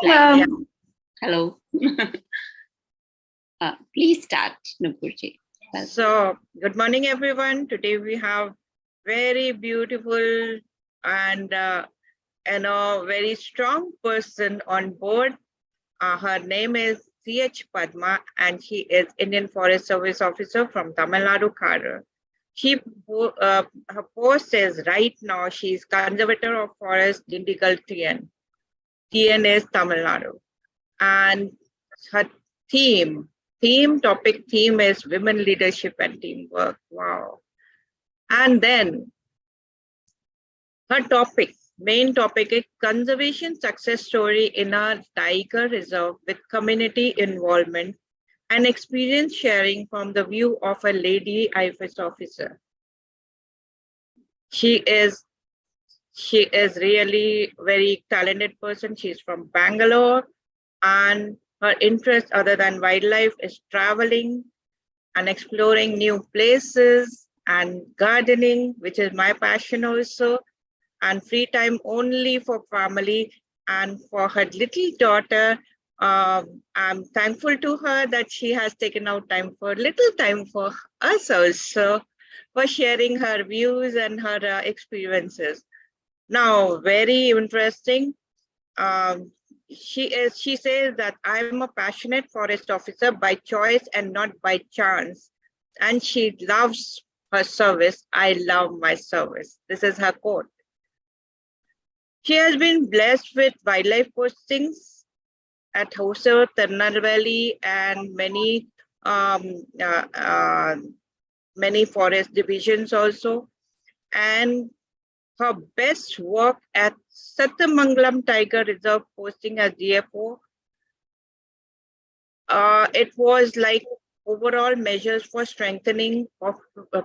Yeah. Hello. Please start, Nupurji. So, good morning, everyone. Today we have very beautiful and very strong person on board. Her name is C.H.Padma, and she is Indian Forest Service Officer from Tamil Nadu, Cadre. Her post is right now she's Conservator of Forests, Dindigul TN. TN is Tamil Nadu, and her topic is women leadership and teamwork. Wow. And then her main topic is conservation success story in our tiger reserve with community involvement and experience sharing from the view of a lady IFS officer. She is really very talented person. She's from Bangalore, and her interest other than wildlife is traveling and exploring new places and gardening, which is my passion also, and free time only for family and for her little daughter. I'm thankful to her that she has taken out little time for us also, for sharing her views and her experiences. Now, very interesting. She says that I'm a passionate forest officer by choice and not by chance. And she loves her service. I love my service. This is her quote. She has been blessed with wildlife postings at Hosur, Tirunelveli, and many forest divisions also. And her best work at Sathyamangalam Tiger Reserve posting as DFO. It was like overall measures for strengthening of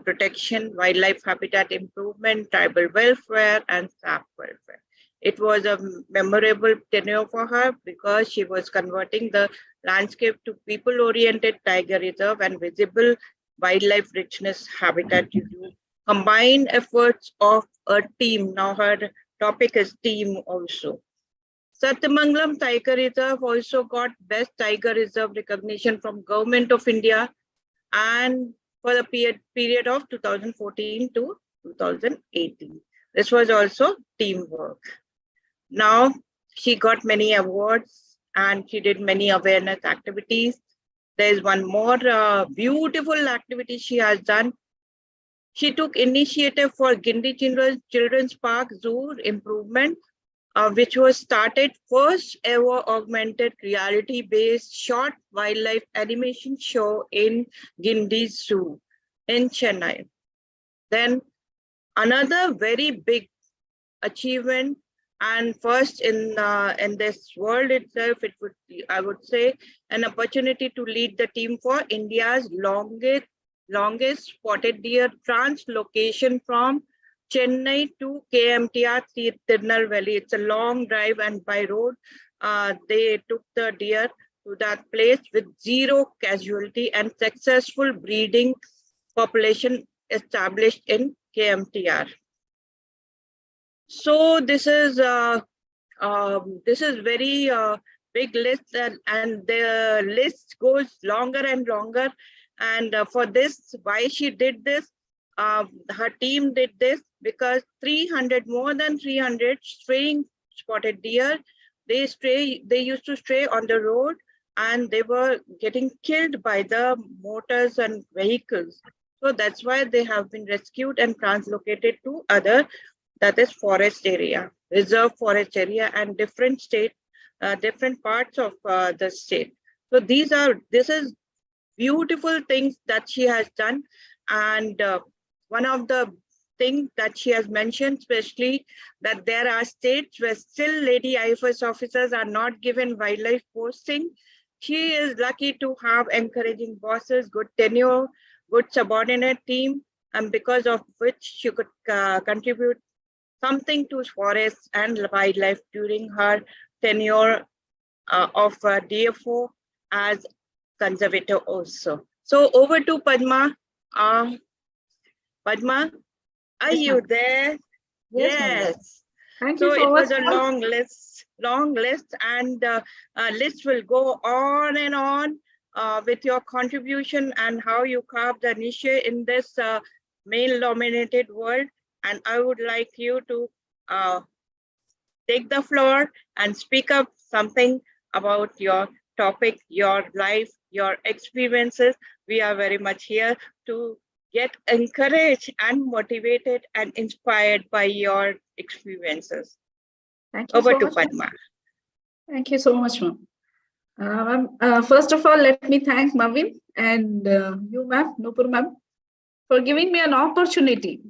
protection, wildlife habitat improvement, tribal welfare, and staff welfare. It was a memorable tenure for her because she was converting the landscape to people-oriented tiger reserve and visible wildlife richness habitat to do combined efforts of a team. Now her topic is team also. Sathyamangalam Tiger Reserve also got Best Tiger Reserve recognition from Government of India and for the period of 2014 to 2018. This was also teamwork. Now she got many awards and she did many awareness activities. There is one more beautiful activity she has done. She took initiative for Gindi Children's Park Zoo improvement, which was started first ever augmented reality-based short wildlife animation show in Gindi Zoo in Chennai. Then another very big achievement and first in this world itself, it would be, I would say, an opportunity to lead the team for India's longest spotted deer translocation from Chennai to KMTR Tirunelveli. It's a long drive, and by road, they took the deer to that place with zero casualty and successful breeding population established in KMTR. So this is very big list, and the list goes longer and longer. And for this, why she did this, her team did this because more than 300 straying spotted deer, they used to stray on the road and they were getting killed by the motors and vehicles. So that's why they have been rescued and translocated to other, that is forest area, reserve forest area, and different parts of the state. So this is beautiful things that she has done. And one of the things that she has mentioned, especially that there are states where still lady IFS officers are not given wildlife posting. She is lucky to have encouraging bosses, good tenure, good subordinate team, and because of which she could contribute something to forests and wildlife during her tenure of DFO as conservator also. So over to Padma. Padma, are you there? Yes. Thank So you so it was much. a long list, and list will go on and on with your contribution and how you carved the niche in this male-dominated world. And I would like you to take the floor and speak up something about your topic, your life, your experiences. We are very much here to get encouraged and motivated and inspired by your experiences. Thank you Over so to much. Padma. Thank you so much, ma'am. First of all, let me thank Mavin and you, ma'am, Nupur ma'am, for giving me an opportunity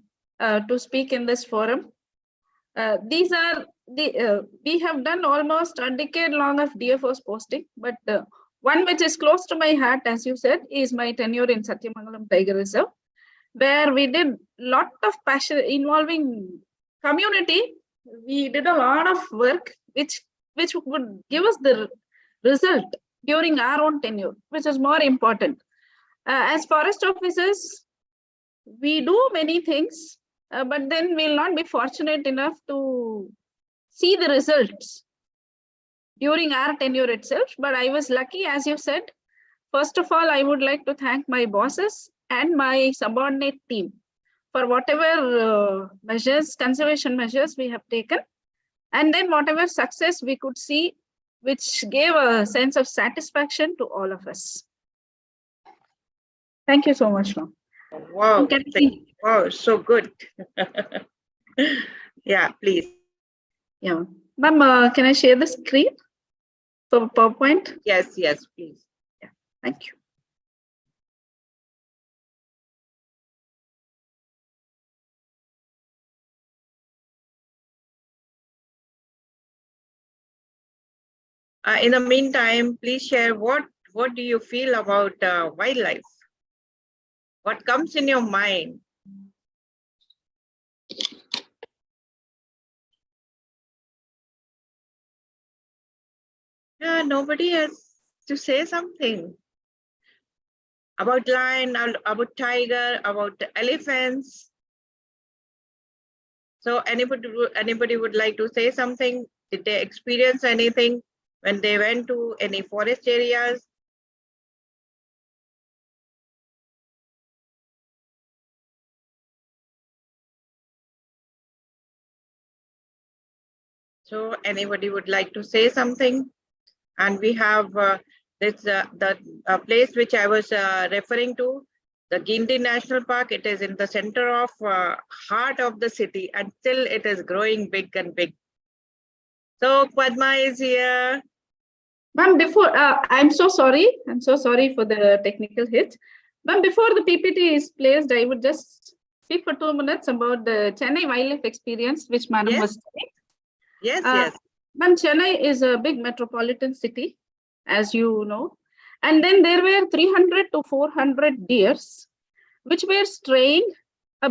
to speak in this forum. These are we have done almost a decade long of DFO's posting, but one which is close to my heart, as you said, is my tenure in Sathyamangalam Tiger Reserve, where we did lot of passion involving community. We did a lot of work which would give us the result during our own tenure, which is more important. As forest officers, we do many things, but then we'll not be fortunate enough to see the results during our tenure itself. But I was lucky, as you said. First of all, I would like to thank my bosses and my subordinate team for whatever measures, conservation measures we have taken, and then whatever success we could see, which gave a sense of satisfaction to all of us. Thank you so much, ma'am. Wow, wow, so good. Yeah, please. Yeah, ma'am, can I share the screen for PowerPoint? Yes, please. Yeah, thank you. In the meantime, please share what do you feel about wildlife? What comes in your mind? Yeah, nobody has to say something about lion, about tiger, about elephants. So anybody would like to say something? Did they experience anything when they went to any forest areas? So anybody would like to say something? And we have this the place which I was referring to, the Guindy National Park. It is in the center of heart of the city, and still it is growing big and big. So Padma is here. Ma'am, before I'm so sorry for the technical hit. Ma'am, before the PPT is placed, I would just speak for 2 minutes about the Chennai wildlife experience, which Madam was saying. Yes. Ma'am, Chennai is a big metropolitan city, as you know. And then there were 300 to 400 deers, which were straying.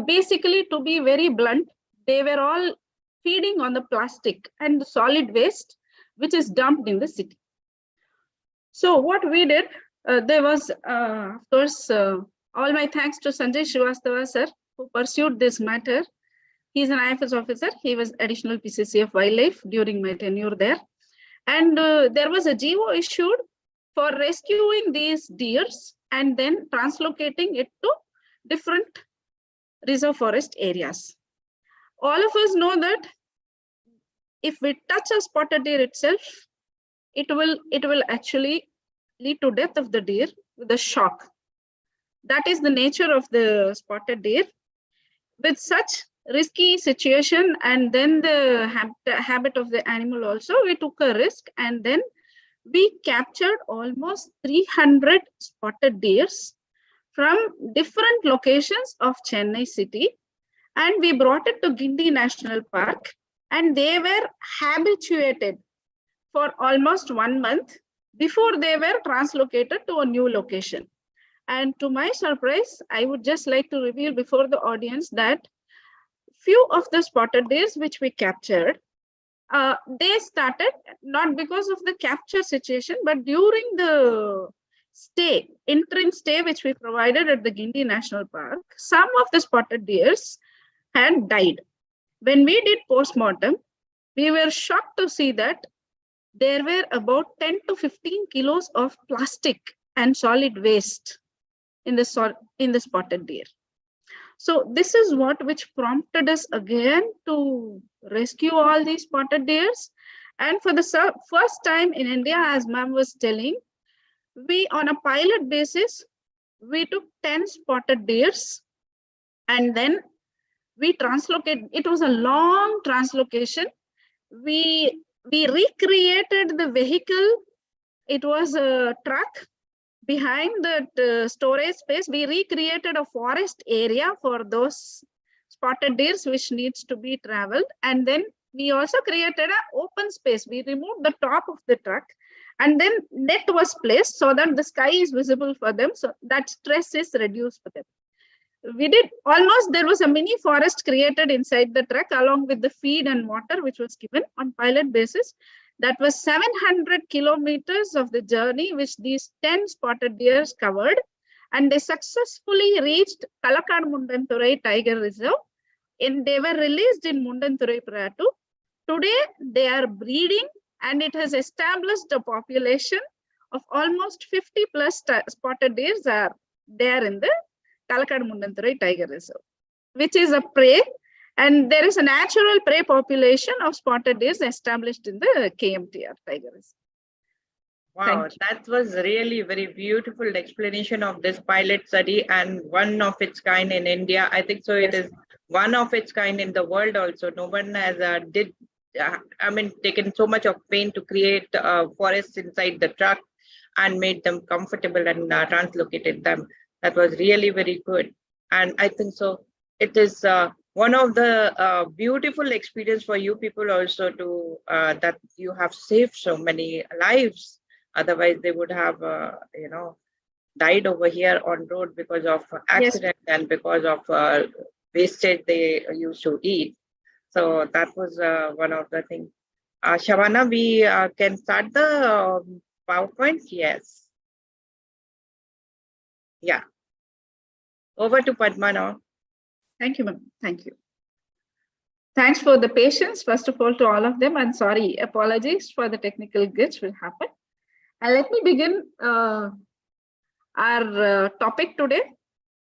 Basically, to be very blunt, they were all feeding on the plastic and the solid waste, which is dumped in the city. So what we did, there was, of course, all my thanks to Sanjay Srivastava, sir, who pursued this matter. He's an IFS officer. He was additional PCC of wildlife during my tenure there. And there was a GO issued for rescuing these deers and then translocating it to different reserve forest areas. All of us know that if we touch a spotted deer itself, it will actually lead to death of the deer with a shock. That is the nature of the spotted deer. With such risky situation and then the habit of the animal also, we took a risk and then we captured almost 300 spotted deers from different locations of Chennai city, and we brought it to Guindy National Park, and they were habituated for almost 1 month before they were translocated to a new location. And to my surprise, I would just like to reveal before the audience that few of the spotted deers which we captured, they started not because of the capture situation, but during the interim stay which we provided at the Guindy National Park, some of the spotted deers had died. When we did post-mortem, we were shocked to see that there were about 10 to 15 kilos of plastic and solid waste in the spotted deer. So this is which prompted us again to rescue all these spotted deers. And for the first time in India, as ma'am was telling, we on a pilot basis, we took 10 spotted deers and then we translocated. It was a long translocation. We recreated the vehicle. It was a truck. Behind that storage space, we recreated a forest area for those spotted deers which needs to be traveled. And then we also created an open space. We removed the top of the truck and then net was placed so that the sky is visible for them. So that stress is reduced for them. We did almost, there was a mini forest created inside the truck along with the feed and water which was given on pilot basis. That was 700 kilometers of the journey which these 10 spotted deers covered, and they successfully reached Mundanturai Tiger Reserve, and they were released in Mundanturai Pratu. Today they are breeding and it has established a population of almost 50 plus spotted deers are there in the Mundanturai Tiger Reserve, which is a prey. And there is a natural prey population of spotted deers established in the KMTR Tiger Reserve. Wow, that was really very beautiful explanation of this pilot study and one of its kind in India. I think so. It is one of its kind in the world also. No one has taken so much of pain to create forests inside the truck and made them comfortable and translocated them. That was really very good. And I think so. It is one of the beautiful experience for you people also to that you have saved so many lives. Otherwise, they would have, died over here on road because of accident and because of wastage they used to eat. So that was one of the things. Shavana, we can start the PowerPoint. Yes. Yeah. Over to Padma now. Thank you, ma'am. Thank you. Thanks for the patience, first of all, to all of them. And sorry, apologies for the technical glitch will happen. And let me begin our topic today,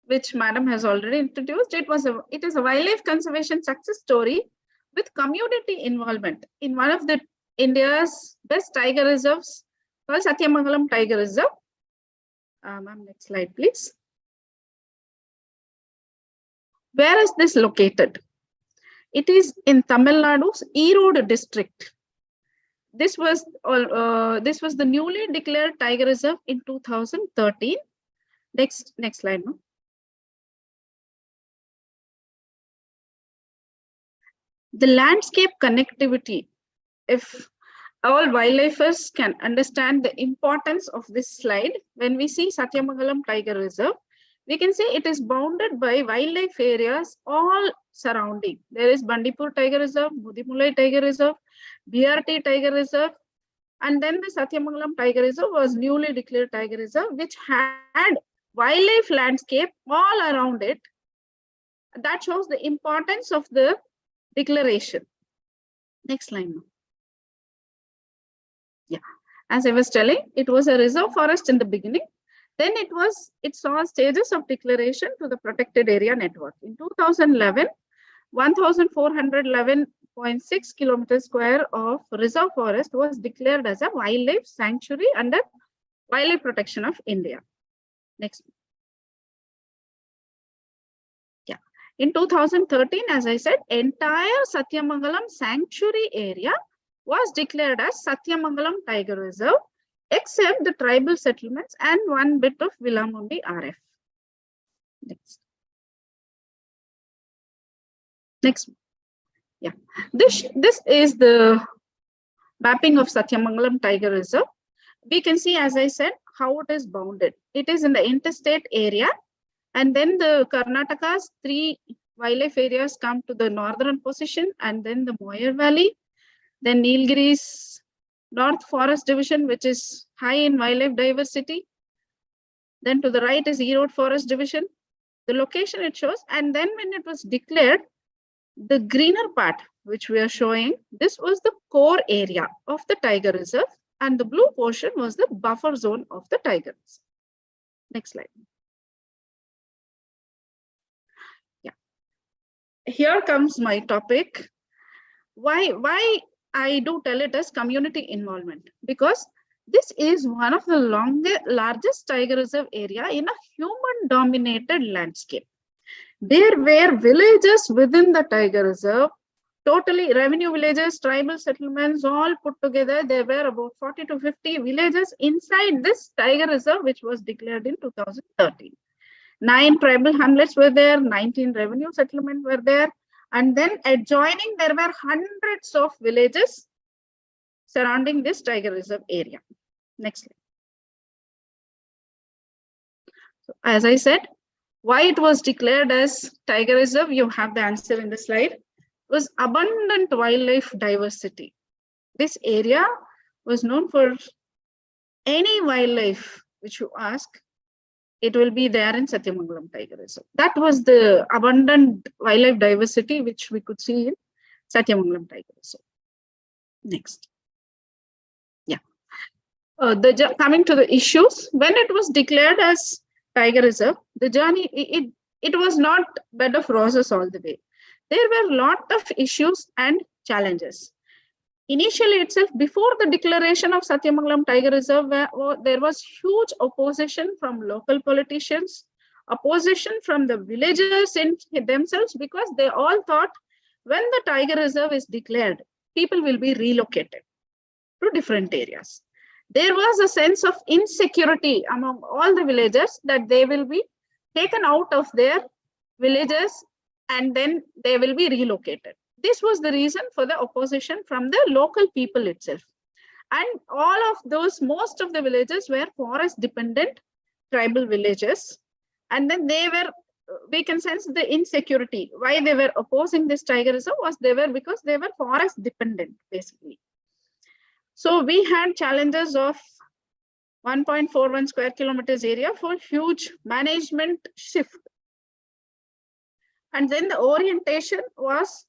which Madam has already introduced. It is a wildlife conservation success story with community involvement in one of the India's best tiger reserves called Sathyamangalam Tiger Reserve. Ma'am, next slide, please. Where is this located? It is in Tamil Nadu's Erode district. This was the newly declared Tiger Reserve in 2013. Next slide, no? The landscape connectivity. If all wildlifers can understand the importance of this slide, when we see Sathyamangalam Tiger Reserve, we can say it is bounded by wildlife areas all surrounding. There is Bandipur Tiger Reserve, Mudumalai Tiger Reserve, BRT Tiger Reserve, and then the Sathyamangalam Tiger Reserve was newly declared Tiger Reserve, which had wildlife landscape all around it. That shows the importance of the declaration. Next slide. Yeah, as I was telling, it was a reserve forest in the beginning. Then it saw stages of declaration to the protected area network. In 2011, 1,411.6 kilometers square of reserve forest was declared as a wildlife sanctuary under Wildlife Protection of India. Next. Yeah. In 2013, as I said, entire Sathyamangalam sanctuary area was declared as Sathyamangalam Tiger Reserve, except the tribal settlements and one bit of Villamundi RF. Next. Yeah, this is the mapping of Sathyamangalam Tiger Reserve. We can see, as I said, how it is bounded. It is in the interstate area, and then the Karnataka's 3 wildlife areas come to the northern position, and then the Moyer Valley, then Nilgiri's North Forest Division, which is high in wildlife diversity. Then to the right is Erode Forest Division. The location it shows, and then when it was declared, The greener part, which we are showing, this was the core area of the Tiger Reserve, and the blue portion was the buffer zone of the Tiger Reserve. Next slide. Yeah. Here comes my topic. Why I do tell it as community involvement? Because this is one of the largest Tiger Reserve area in a human-dominated landscape. There were villages within the Tiger Reserve, totally revenue villages, tribal settlements, all put together. There were about 40 to 50 villages inside this Tiger Reserve, which was declared in 2013. 9 tribal hamlets were there, 19 revenue settlements were there, and then adjoining there were hundreds of villages surrounding this Tiger Reserve area. Next slide. So, as I said, why it was declared as Tiger Reserve, you have the answer in the slide. It was abundant wildlife diversity. This area was known for any wildlife which you ask, it will be there in Sathyamangalam Tiger Reserve. That was the abundant wildlife diversity which we could see in Sathyamangalam Tiger Reserve. Next. Yeah. Coming to the issues, when it was declared as Tiger Reserve, the journey, it was not bed of roses all the way. There were a lot of issues and challenges. Initially itself, before the declaration of Sathyamangalam Tiger Reserve, there was huge opposition from local politicians, opposition from the villagers in themselves, because they all thought when the Tiger Reserve is declared, people will be relocated to different areas. There was a sense of insecurity among all the villagers that they will be taken out of their villages and then they will be relocated. This was the reason for the opposition from the local people itself. And all of those, most of the villages were forest dependent tribal villages. And then they were, we can sense the insecurity. Why they were opposing this Tiger Reserve was because they were forest dependent, basically. So we had challenges of 1.41 square kilometers area for huge management shift. And then the orientation was,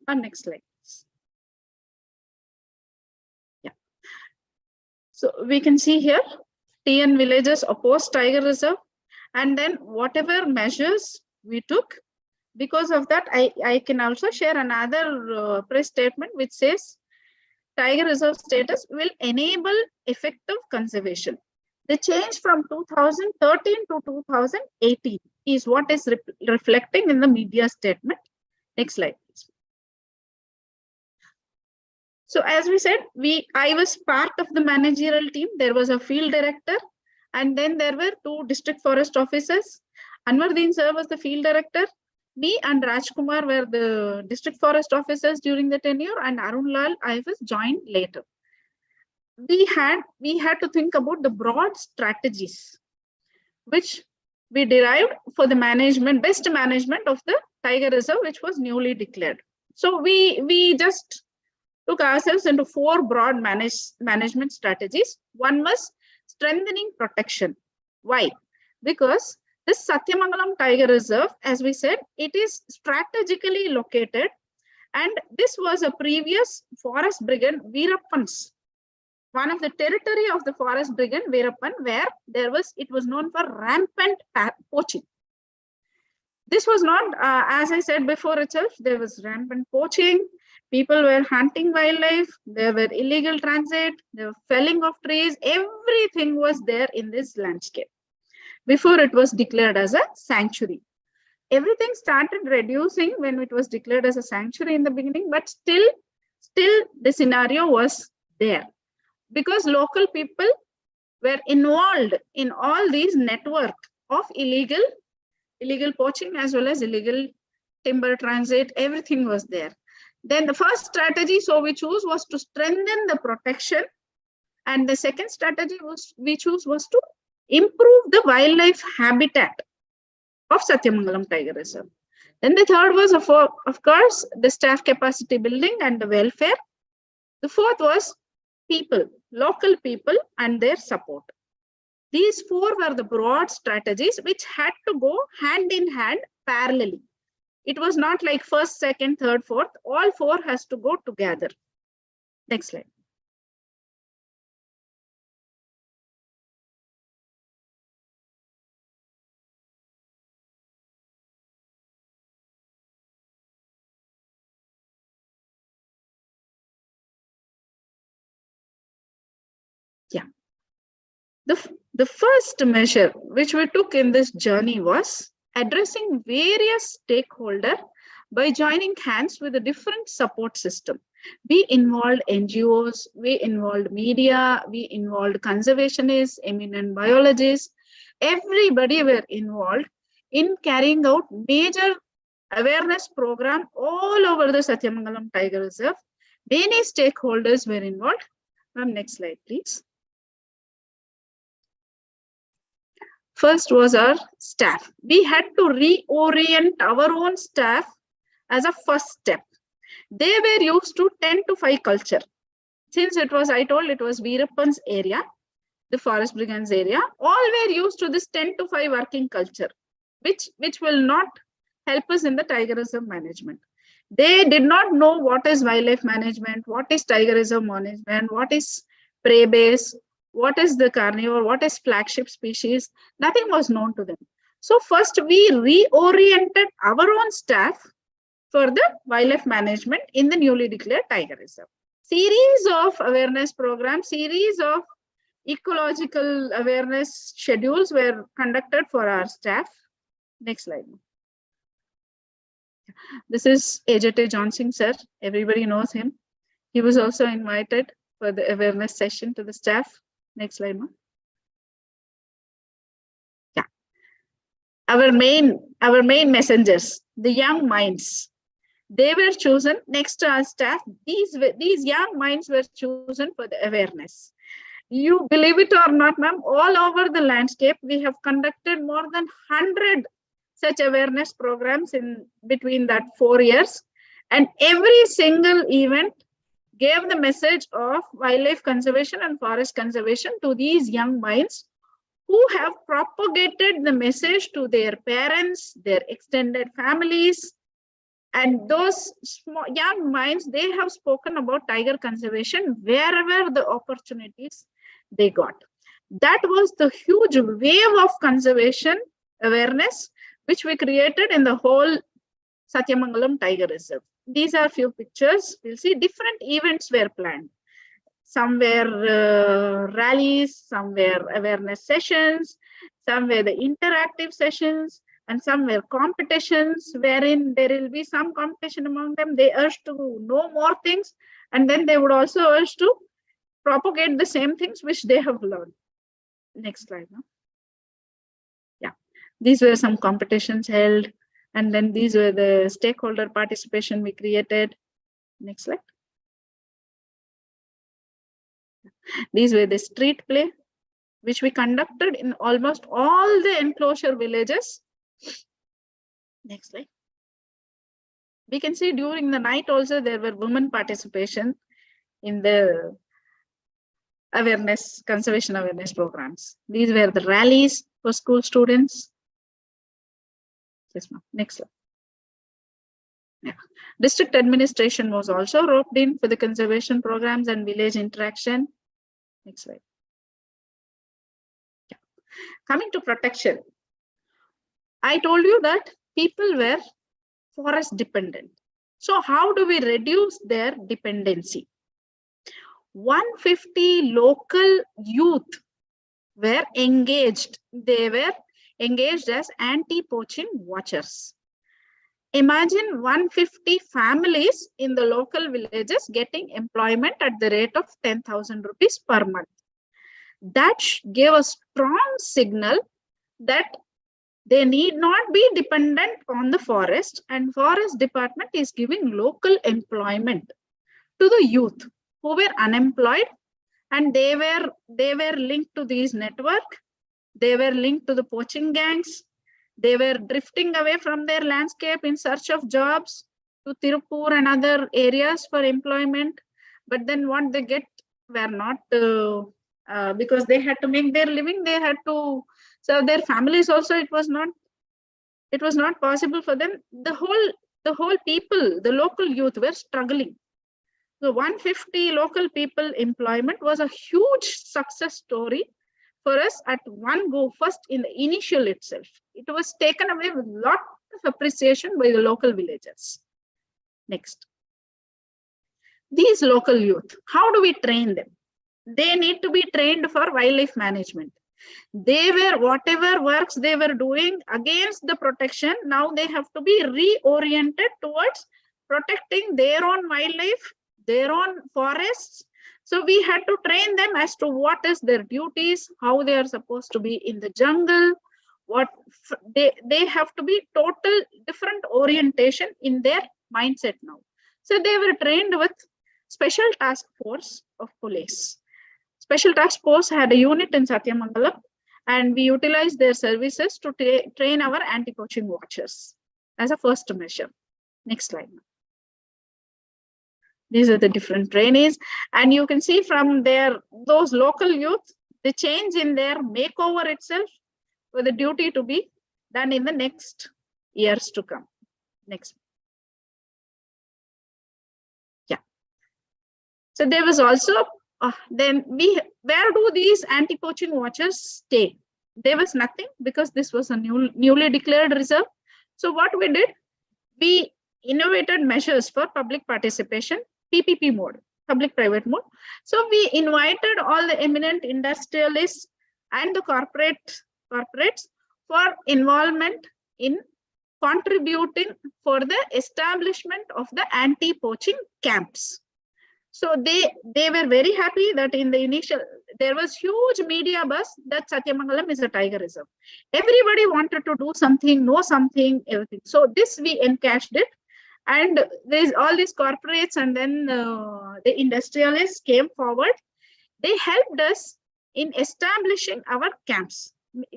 next slide. Yeah. So we can see here, TN villages opposed Tiger Reserve. And then whatever measures we took, because of that, I can also share another press statement which says, Tiger Reserve status will enable effective conservation. The change from 2013 to 2018 is what is reflecting in the media statement. Next slide, please. So as we said, I was part of the managerial team. There was a field director, and then there were 2 district forest officers. Anwardeen sir was the field director. Me and Rajkumar were the district forest officers during the tenure, and Arunlal IFS joined later. We had to think about the broad strategies which we derived for the management, best management of the Tiger Reserve, which was newly declared. So we just took ourselves into 4 broad management strategies. One was strengthening protection. Why? Because this Sathyamangalam Tiger Reserve, as we said, it is strategically located, and this was a previous forest brigade, Veerappan's, one of the territory of the forest brigade, Veerappan, where it was known for rampant poaching. This was not, as I said before itself, there was rampant poaching, people were hunting wildlife, there were illegal transit, there were felling of trees, everything was there in this landscape before it was declared as a sanctuary. Everything started reducing when it was declared as a sanctuary in the beginning, but still the scenario was there because local people were involved in all these network of illegal poaching as well as illegal timber transit. Everything was there. Then the first strategy we chose was to strengthen the protection, and the second strategy we chose was to improve the wildlife habitat of Sathyamangalam Tiger Reserve. Then the third was, of course, the staff capacity building and the welfare. The fourth was people, local people and their support. These 4 were the broad strategies which had to go hand in hand parallelly. It was not like first, second, third, fourth. All four has to go together. Next slide. Yeah. The first measure which we took in this journey was addressing various stakeholders by joining hands with a different support system. We involved NGOs, we involved media, we involved conservationists, eminent biologists. Everybody were involved in carrying out major awareness program all over the Sathyamangalam Tiger Reserve. Many stakeholders were involved. Next slide, please. First was our staff. We had to reorient our own staff as a first step. They were used to 10 to 5 culture. Since it was, I told it was Veerappan's area, the forest brigands area, all were used to this 10 to 5 working culture, which will not help us in the tiger reserve management. They did not know what is wildlife management, what is tiger reserve management, what is prey base, what is the carnivore, what is flagship species. Nothing was known to them. So first we reoriented our own staff for the wildlife management in the newly declared tiger reserve. Series of awareness programs, series of ecological awareness schedules were conducted for our staff. Next slide. This is A.J. Johnson, sir. Everybody knows him. He was also invited for the awareness session to the staff. Next slide, ma'am. Yeah. Our main messengers, the young minds, they were chosen next to our staff. These young minds were chosen for the awareness. You believe it or not, ma'am, all over the landscape, we have conducted more than 100 such awareness programs in between that 4 years. And every single event gave the message of wildlife conservation and forest conservation to these young minds who have propagated the message to their parents, their extended families. And those small, young minds, they have spoken about tiger conservation wherever the opportunities they got. That was the huge wave of conservation awareness which we created in the whole Sathyamangalam Tiger Reserve. These are few pictures. We'll see different events were planned. Some were rallies, some were awareness sessions, some were the interactive sessions, and some were competitions wherein there will be some competition among them. They urge to know more things, and then they would also urge to propagate the same things which they have learned. Next slide. No? Yeah, these were some competitions held, and then these were the stakeholder participation we created. Next slide. These were the street play, which we conducted in almost all the enclosure villages. Next slide. We can see during the night also there were women participation in the awareness, conservation awareness programs. These were the rallies for school students. Yes, ma'am. Next slide. Yeah. District administration was also roped in for the conservation programs and village interaction. Next slide. Yeah. Coming to protection, I told you that people were forest dependent. So how do we reduce their dependency? 150 local youth were engaged. They were engaged as anti-poaching watchers. Imagine 150 families in the local villages getting employment at the rate of 10,000 rupees per month. That gave a strong signal that they need not be dependent on the forest, and forest department is giving local employment to the youth who were unemployed, and they were linked to these network. They were linked to the poaching gangs. They were drifting away from their landscape in search of jobs to Tirupur and other areas for employment. But then what they get were not, because they had to make their living, they had to serve their families also. It was not It was not possible for them. The whole people, the local youth were struggling. So 150 local people employment was a huge success story for us at one go. First, in the initial itself, it was taken away with lot of appreciation by the local villagers. Next, these local youth, how do we train them? They need to be trained for wildlife management. They were, whatever works they were doing against the protection, now they have to be reoriented towards protecting their own wildlife, their own forests. So we had to train them as to what is their duties, how they are supposed to be in the jungle, what they have to be total different orientation in their mindset now. So they were trained with Special Task Force of Police. Special Task Force had a unit in Sathyamangalam, and we utilized their services to train our anti-poaching watchers as a first measure. Next slide. These are the different trainees, and you can see from those local youth, the change in their makeover itself with the duty to be done in the next years to come. Next. Yeah. So there was also, then where do these anti-poaching watchers stay? There was nothing, because this was a newly declared reserve. So what we did, we innovated measures for public participation, PPP mode, public-private mode. So we invited all the eminent industrialists and the corporates for involvement in contributing for the establishment of the anti-poaching camps. So they were very happy that in the initial, there was huge media buzz that Sathyamangalam is a tiger reserve. Everybody wanted to do something, know something, everything. So this we encashed it. And there's all these corporates, and then the industrialists came forward. They helped us in establishing our camps.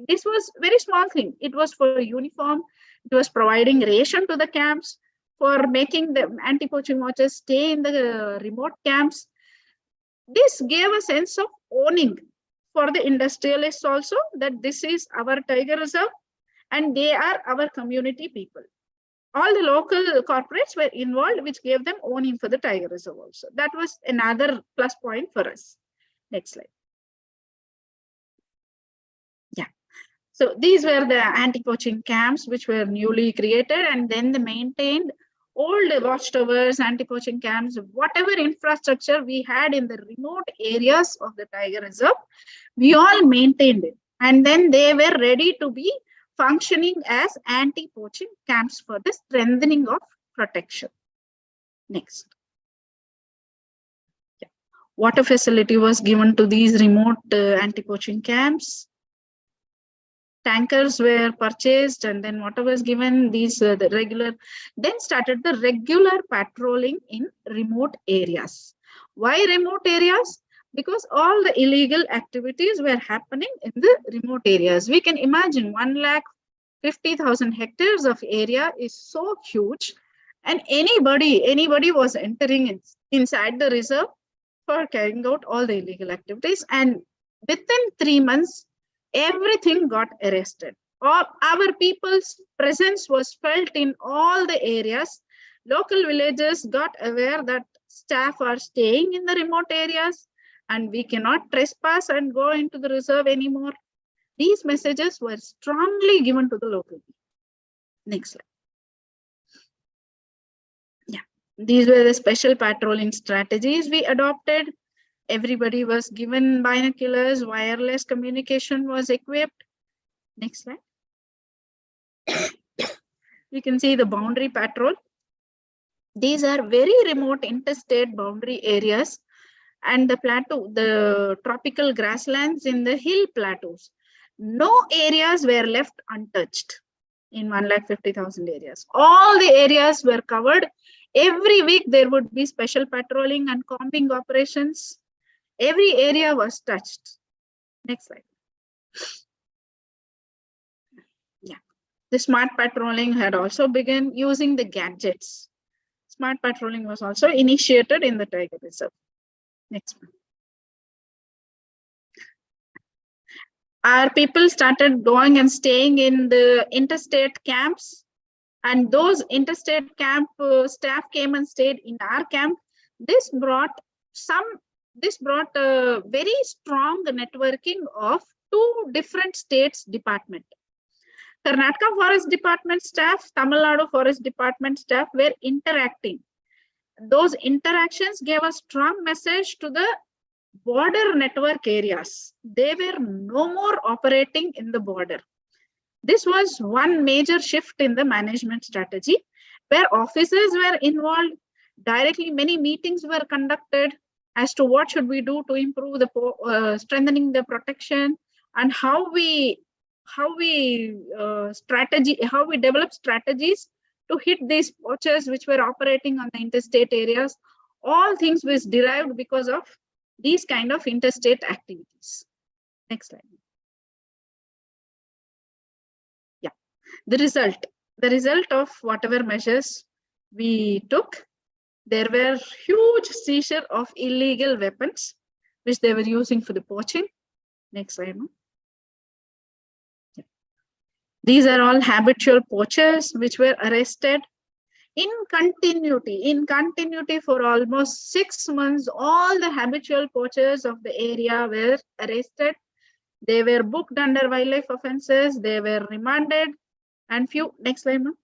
This was very small thing. It was for uniform. It was providing ration to the camps, for making the anti-poaching watchers stay in the remote camps. This gave a sense of owning for the industrialists also, that this is our tiger reserve and they are our community people. All the local corporates were involved, which gave them owning for the tiger reserve also. That was another plus point for us. Next slide. Yeah. So these were the anti-poaching camps which were newly created, and then they maintained old watchtowers, anti-poaching camps, whatever infrastructure we had in the remote areas of the tiger reserve, we all maintained it. And then they were ready to be functioning as anti-poaching camps for the strengthening of protection. Next. Yeah. Water facility was given to these remote anti-poaching camps. Tankers were purchased, and then water was given. These the regular, then started the regular patrolling in remote areas. Why remote areas? Because all the illegal activities were happening in the remote areas. We can imagine 150,000 hectares of area is so huge, and anybody was entering inside the reserve for carrying out all the illegal activities. And within 3 months, everything got arrested. Our people's presence was felt in all the areas. Local villagers got aware that staff are staying in the remote areas and we cannot trespass and go into the reserve anymore. These messages were strongly given to the local people. Next slide. Yeah, these were the special patrolling strategies we adopted. Everybody was given binoculars, wireless communication was equipped. Next slide. You can see the boundary patrol. These are very remote interstate boundary areas and the plateau, the tropical grasslands in the hill plateaus. No areas were left untouched in 150,000 areas. All the areas were covered. Every week there would be special patrolling and combing operations. Every area was touched. Next slide. Yeah, the smart patrolling had also begun using the gadgets. Smart patrolling was also initiated in the Tiger Reserve. Next one. our people started going and staying in the interstate camps, and those interstate camp staff came and stayed in our camp. This brought a very strong networking of two different states department. Karnataka Forest Department staff, Tamil Nadu Forest Department staff were interacting. Those interactions gave a strong message to the border network areas. They were no more operating in the border. This was one major shift in the management strategy, where officers were involved. Directly, many meetings were conducted as to what should we do to improve the strengthening the protection, and how we develop strategies to hit these poachers which were operating on the interstate areas. All things was derived because of these kind of interstate activities. Next slide. Yeah, the result of whatever measures we took, there were huge seizure of illegal weapons which they were using for the poaching. Next slide. Yeah. These are all habitual poachers which were arrested in continuity for almost 6 months. All the habitual poachers of the area were arrested. They were booked under wildlife offenses. They were remanded, and few. Next slide, ma'am.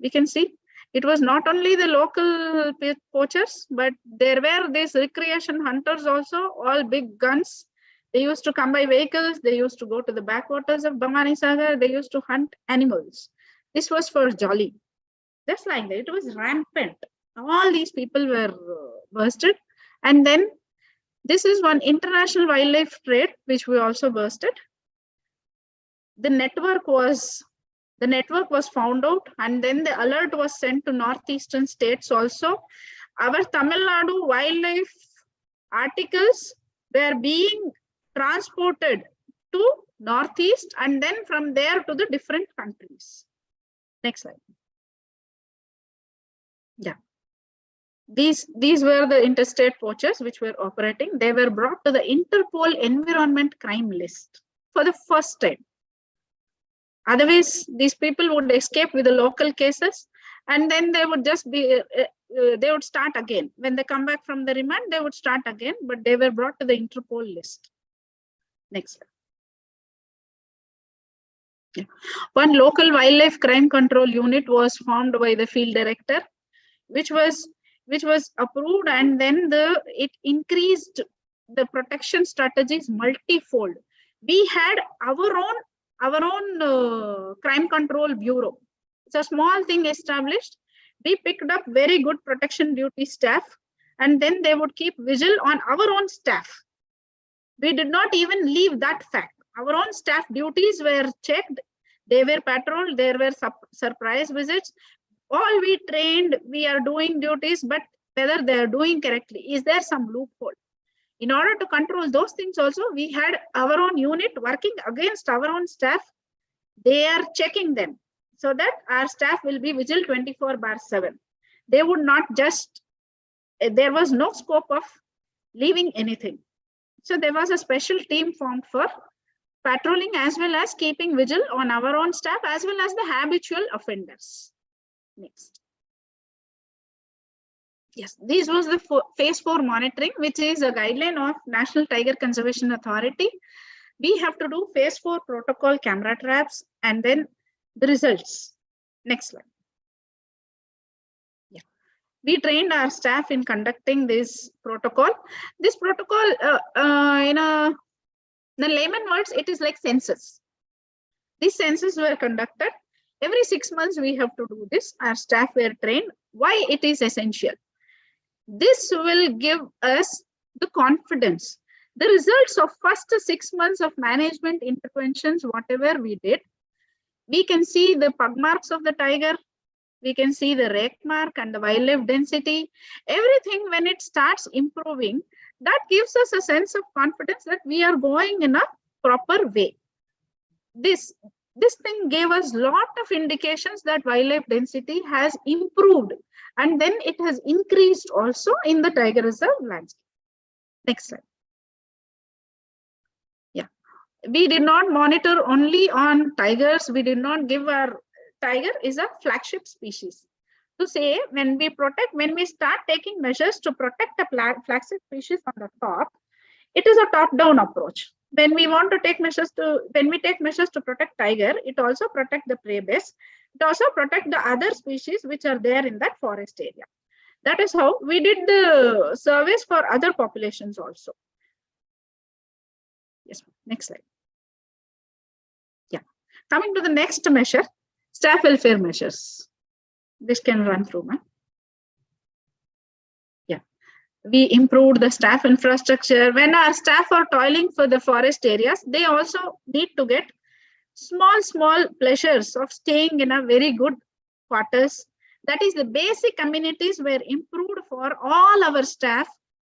We can see it was not only the local poachers, but there were these recreation hunters also, all big guns. They used to come by vehicles. They used to go to the backwaters of Bhamani Sagar. They used to hunt animals. This was for jolly. Just like that, it was rampant. All these people were bursted. And then this is one international wildlife trade, which we also bursted. The network was found out, and then the alert was sent to northeastern states also. Our Tamil Nadu wildlife articles were being transported to northeast, and then from there to the different countries. Next slide. Yeah. These were the interstate poachers which were operating. They were brought to the Interpol Environment Crime List for the first time. Otherwise, these people would escape with the local cases, and then they would just be, they would start again. When they come back from the remand, they would start again, but they were brought to the Interpol list. Next slide. Yeah. One local wildlife crime control unit was formed by the field director, which was approved, and then it increased the protection strategies multifold. We had our own crime control bureau. It's a small thing established. We picked up very good protection duty staff, and then they would keep vigil on our own staff. We did not even leave that fact. Our own staff duties were checked. They were patrolled. There were surprise visits. All we trained, we are doing duties, but whether they are doing correctly, is there some loophole? In order to control those things also, we had our own unit working against our own staff. They are checking them so that our staff will be vigil 24/7. They would not just, there was no scope of leaving anything. So there was a special team formed for patrolling as well as keeping vigil on our own staff as well as the habitual offenders. Next. Yes, this was the phase 4 monitoring, which is a guideline of National Tiger Conservation Authority. We have to do phase 4 protocol camera traps, and then the results. Next slide. Yeah, we trained our staff in conducting this protocol. This protocol, in the layman words, it is like census. These census were conducted every 6 months. We have to do this. Our staff were trained. Why it is essential? This will give us the confidence. The results of first 6 months of management interventions, whatever we did, we can see the pug marks of the tiger. We can see the rake mark and the wildlife density. Everything, when it starts improving, that gives us a sense of confidence that we are going in a proper way. This thing gave us a lot of indications that wildlife density has improved, and then it has increased also in the Tiger Reserve landscape. Next slide. we did not monitor only on tigers. We did not give our tiger is a flagship species. To say when we start taking measures to protect the flagship species on the top, it is a top-down approach. When we take measures to protect tiger, it also protect the prey base. It also protect the other species which are there in that forest area. That is how we did the surveys for other populations also. Yes, next slide. Yeah, coming to the next measure, staff welfare measures. This can run through, ma'am. Yeah, we improved the staff infrastructure. When our staff are toiling for the forest areas, they also need to get small pleasures of staying in a very good quarters. That is, the basic amenities were improved for all our staff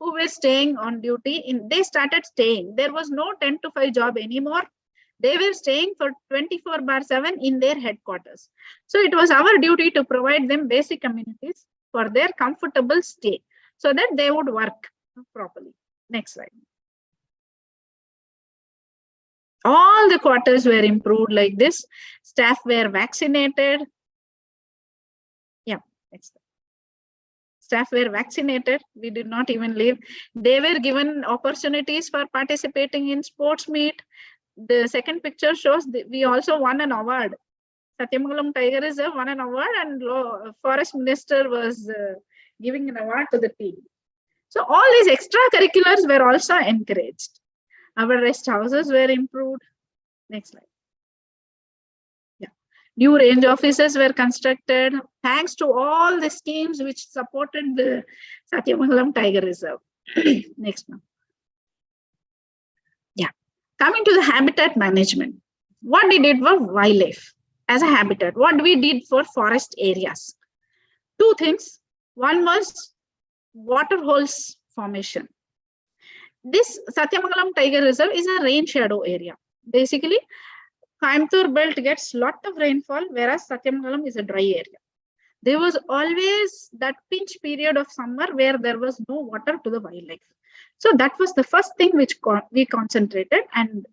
who were staying on duty. They started staying. There was no 10 to 5 job anymore. They were staying for 24/7 in their headquarters. So it was our duty to provide them basic amenities for their comfortable stay so that they would work properly. Next slide. All the quarters were improved like this. Staff were vaccinated. Yeah, next. Staff were vaccinated. We did not even leave. They were given opportunities for participating in sports meet. The second picture shows we also won an award. Sathyamangalam Tiger Reserve won an award, and Forest Minister was giving an award to the team. So all these extracurriculars were also encouraged. Our rest houses were improved. Next slide. Yeah. New range offices were constructed thanks to all the schemes which supported the Sathyamangalam Tiger Reserve. Next one. Yeah. Coming to the habitat management. What we did for wildlife as a habitat. What we did for forest areas. Two things. One was water holes formation. This Sathyamangalam Tiger Reserve is a rain shadow area. Basically, Coimbatore belt gets lot of rainfall, whereas Sathyamangalam is a dry area. There was always that pinch period of summer where there was no water to the wildlife. So that was the first thing which we concentrated, and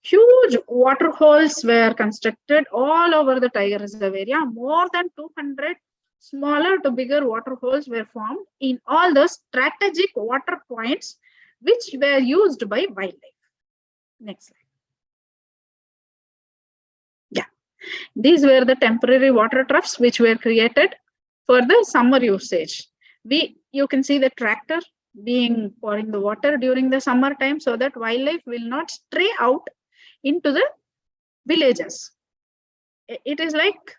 huge water holes were constructed all over the Tiger Reserve area. More than 200 smaller to bigger water holes were formed in all the strategic water points which were used by wildlife. Next slide. Yeah, these were the temporary water troughs which were created for the summer usage. You can see the tractor pouring the water during the summer time so that wildlife will not stray out into the villages. It is like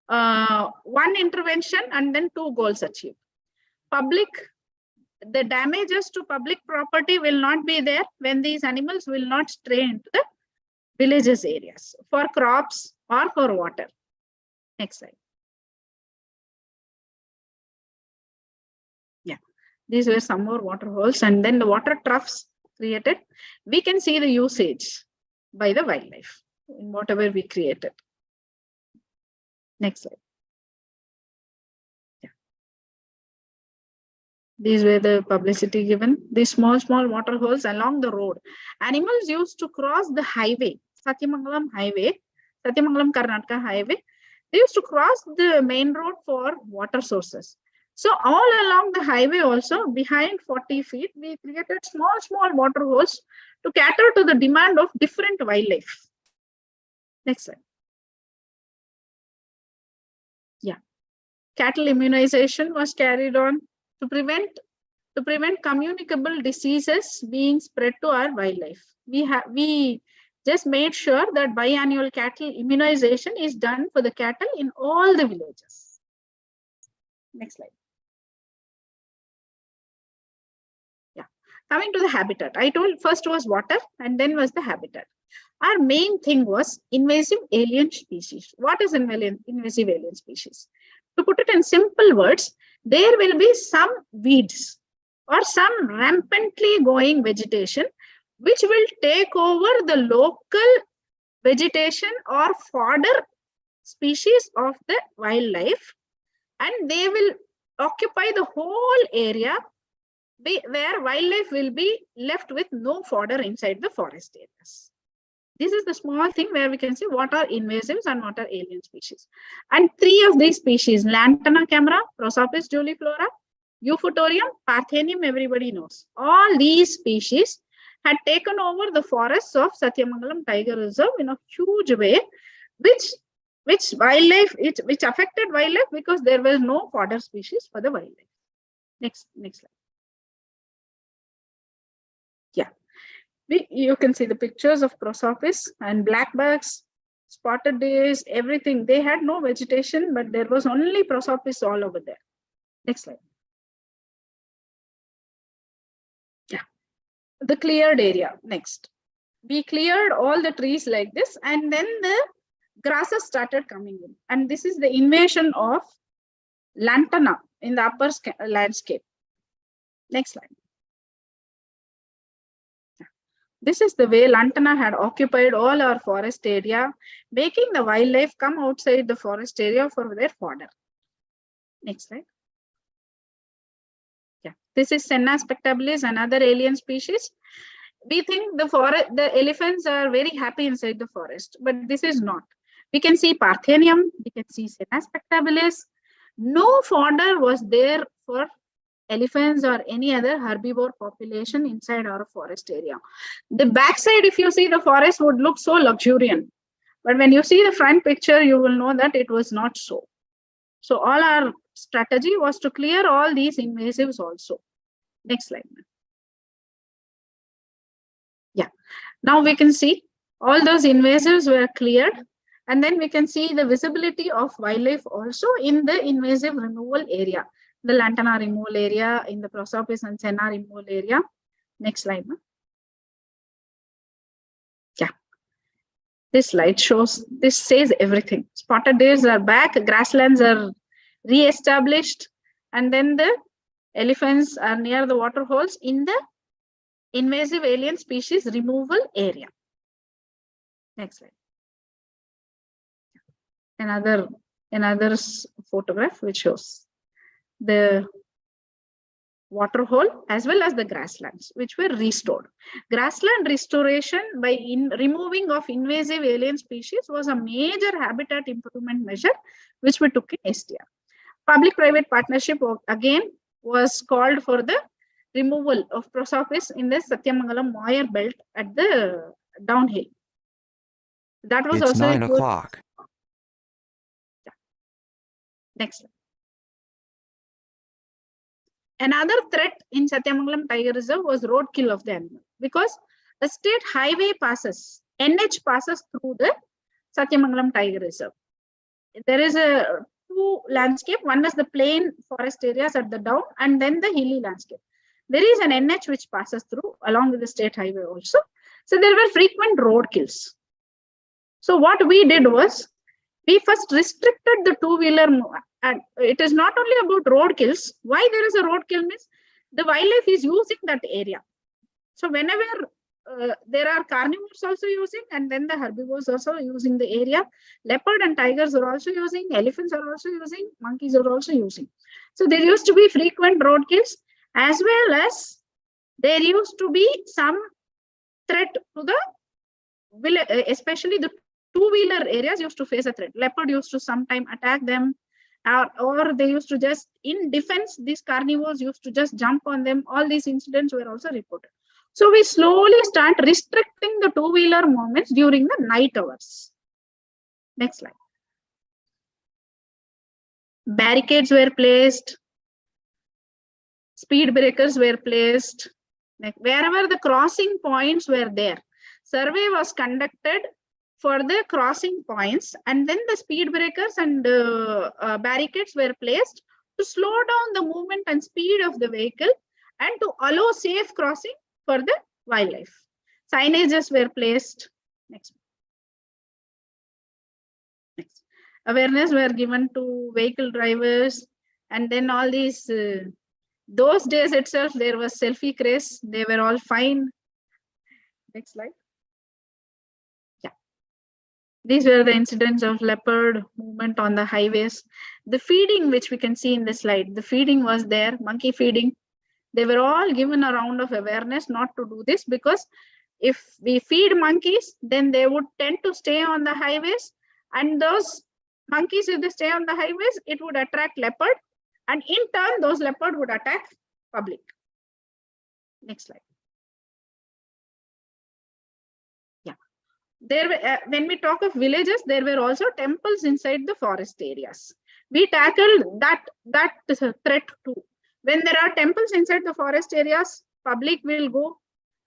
one intervention and then two goals achieved. The damages to public property will not be there when these animals will not stray into the villages areas for crops or for water. Next slide. Yeah, these were some more water holes, and then the water troughs created. We can see the usage by the wildlife in whatever we created. Next slide. These were the publicity given. These small water holes along the road. Animals used to cross the highway, Sathyamangalam Highway, Sathyamangalam Karnataka Highway. They used to cross the main road for water sources. So all along the highway also, behind 40 feet, we created small water holes to cater to the demand of different wildlife. Next slide. Yeah. Cattle immunization was carried on to prevent communicable diseases being spread to our wildlife. We just made sure that biannual cattle immunization is done for the cattle in all the villages. Next slide. Yeah, coming to the habitat. I told first was water and then was the habitat. Our main thing was invasive alien species. What is invasive alien species? To put it in simple words, there will be some weeds or some rampantly going vegetation which will take over the local vegetation or fodder species of the wildlife, and they will occupy the whole area where wildlife will be left with no fodder inside the forest areas. This is the small thing where we can see what are invasives and what are alien species. And 3 of these species, Lantana camera, Prosopis juliflora, Euphautorium, Parthenium, everybody knows. All these species had taken over the forests of Sathyamangalam Tiger Reserve in a huge way, which affected wildlife because there was no fodder species for the wildlife. Next slide. Yeah. You can see the pictures of Prosopis and blackbacks, spotted deers, everything. They had no vegetation, but there was only Prosopis all over there. Next slide. Yeah. The cleared area. Next. We cleared all the trees like this, and then the grasses started coming in. And this is the invasion of lantana in the upper landscape. Next slide. This is the way lantana had occupied all our forest area, making the wildlife come outside the forest area for their fodder. Next slide. Yeah, this is Senna spectabilis, another alien species. We think the elephants are very happy inside the forest, but this is not. We can see Parthenium, we can see Senna spectabilis. No fodder was there for elephants or any other herbivore population inside our forest area. The backside, if you see the forest, would look so luxuriant. But when you see the front picture, you will know that it was not so. So all our strategy was to clear all these invasives also. Next slide. Yeah. Now we can see all those invasives were cleared. And then we can see the visibility of wildlife also in the invasive removal area. The lantana removal area, in the Prosopis and Senna removal area. Next slide. Yeah. This slide this says everything. Spotted deers are back, grasslands are re-established, and then the elephants are near the water holes in the invasive alien species removal area. Next slide. Another photograph which shows the water hole as well as the grasslands which were restored. Grassland restoration by removing of invasive alien species was a major habitat improvement measure which we took in STR. Public-private partnership again was called for the removal of Prosopis in the Sathyamangalam Moyer belt at the downhill. That was also 9 o'clock. Next slide. Another threat in Sathyamangalam Tiger Reserve was roadkill of the animal because the state highway passes, NH passes through the Sathyamangalam Tiger Reserve. There is two landscape. One is the plain forest areas at the down and then the hilly landscape. There is an NH which passes through along with the state highway also. So there were frequent roadkills. So what we did was, we first restricted the two-wheeler, and it is not only about roadkills. Why there is a roadkill means the wildlife is using that area. So whenever there are carnivores also using, and then the herbivores also using the area, leopard and tigers are also using, elephants are also using, monkeys are also using. So there used to be frequent roadkills, as well as there used to be some threat to the, especially the two-wheeler areas used to face a threat. Leopard used to sometime attack them, or they used to just, in defense, these carnivores used to just jump on them. All these incidents were also reported. So we slowly start restricting the two-wheeler movements during the night hours. Next slide. Barricades were placed. Speed breakers were placed. Like wherever the crossing points were there, survey was conducted for the crossing points, and then the speed breakers and barricades were placed to slow down the movement and speed of the vehicle and to allow safe crossing for the wildlife. Signages were placed. Next. Awareness were given to vehicle drivers, and then all these, those days itself, there was selfie craze. They were all fine. Next slide. These were the incidents of leopard movement on the highways. The feeding, which we can see in the slide, the feeding was there, monkey feeding. They were all given a round of awareness not to do this because if we feed monkeys, then they would tend to stay on the highways, and those monkeys, if they stay on the highways, it would attract leopard, and in turn those leopard would attack public. Next slide. Yeah, there when we talk of villages, there were also temples inside the forest areas. We tackled that threat too. When there are temples inside the forest areas, public will go,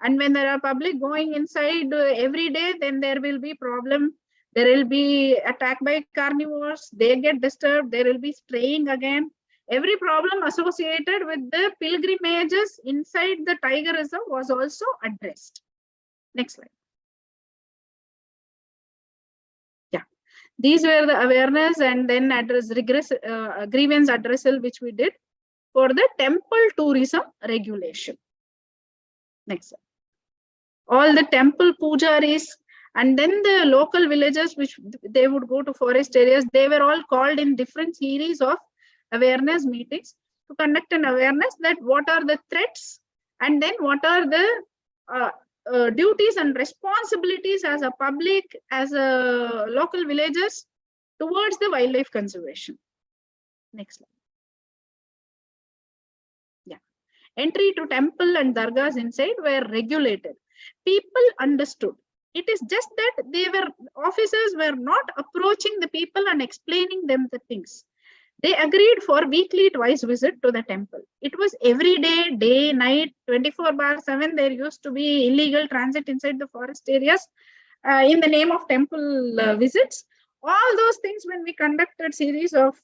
and when there are public going inside every day, then there will be problem. There will be attack by carnivores, they get disturbed, there will be straying again. Every problem associated with the pilgrimages inside the Tiger Reserve was also addressed. Next slide. Yeah, these were the awareness and then address grievance addressal which we did for the temple tourism regulation. Next slide. All the temple pujaris and then the local villagers which they would go to forest areas, they were all called in different series of awareness meetings to conduct an awareness that what are the threats and then what are the duties and responsibilities as a public, as a local villagers towards the wildlife conservation. Next slide. Yeah, entry to temple and dargahs inside were regulated. People understood. It is just that officers were not approaching the people and explaining them the things. They agreed for weekly twice visit to the temple. It was every day, day, night, 24/7. There used to be illegal transit inside the forest areas in the name of temple visits. All those things, when we conducted series of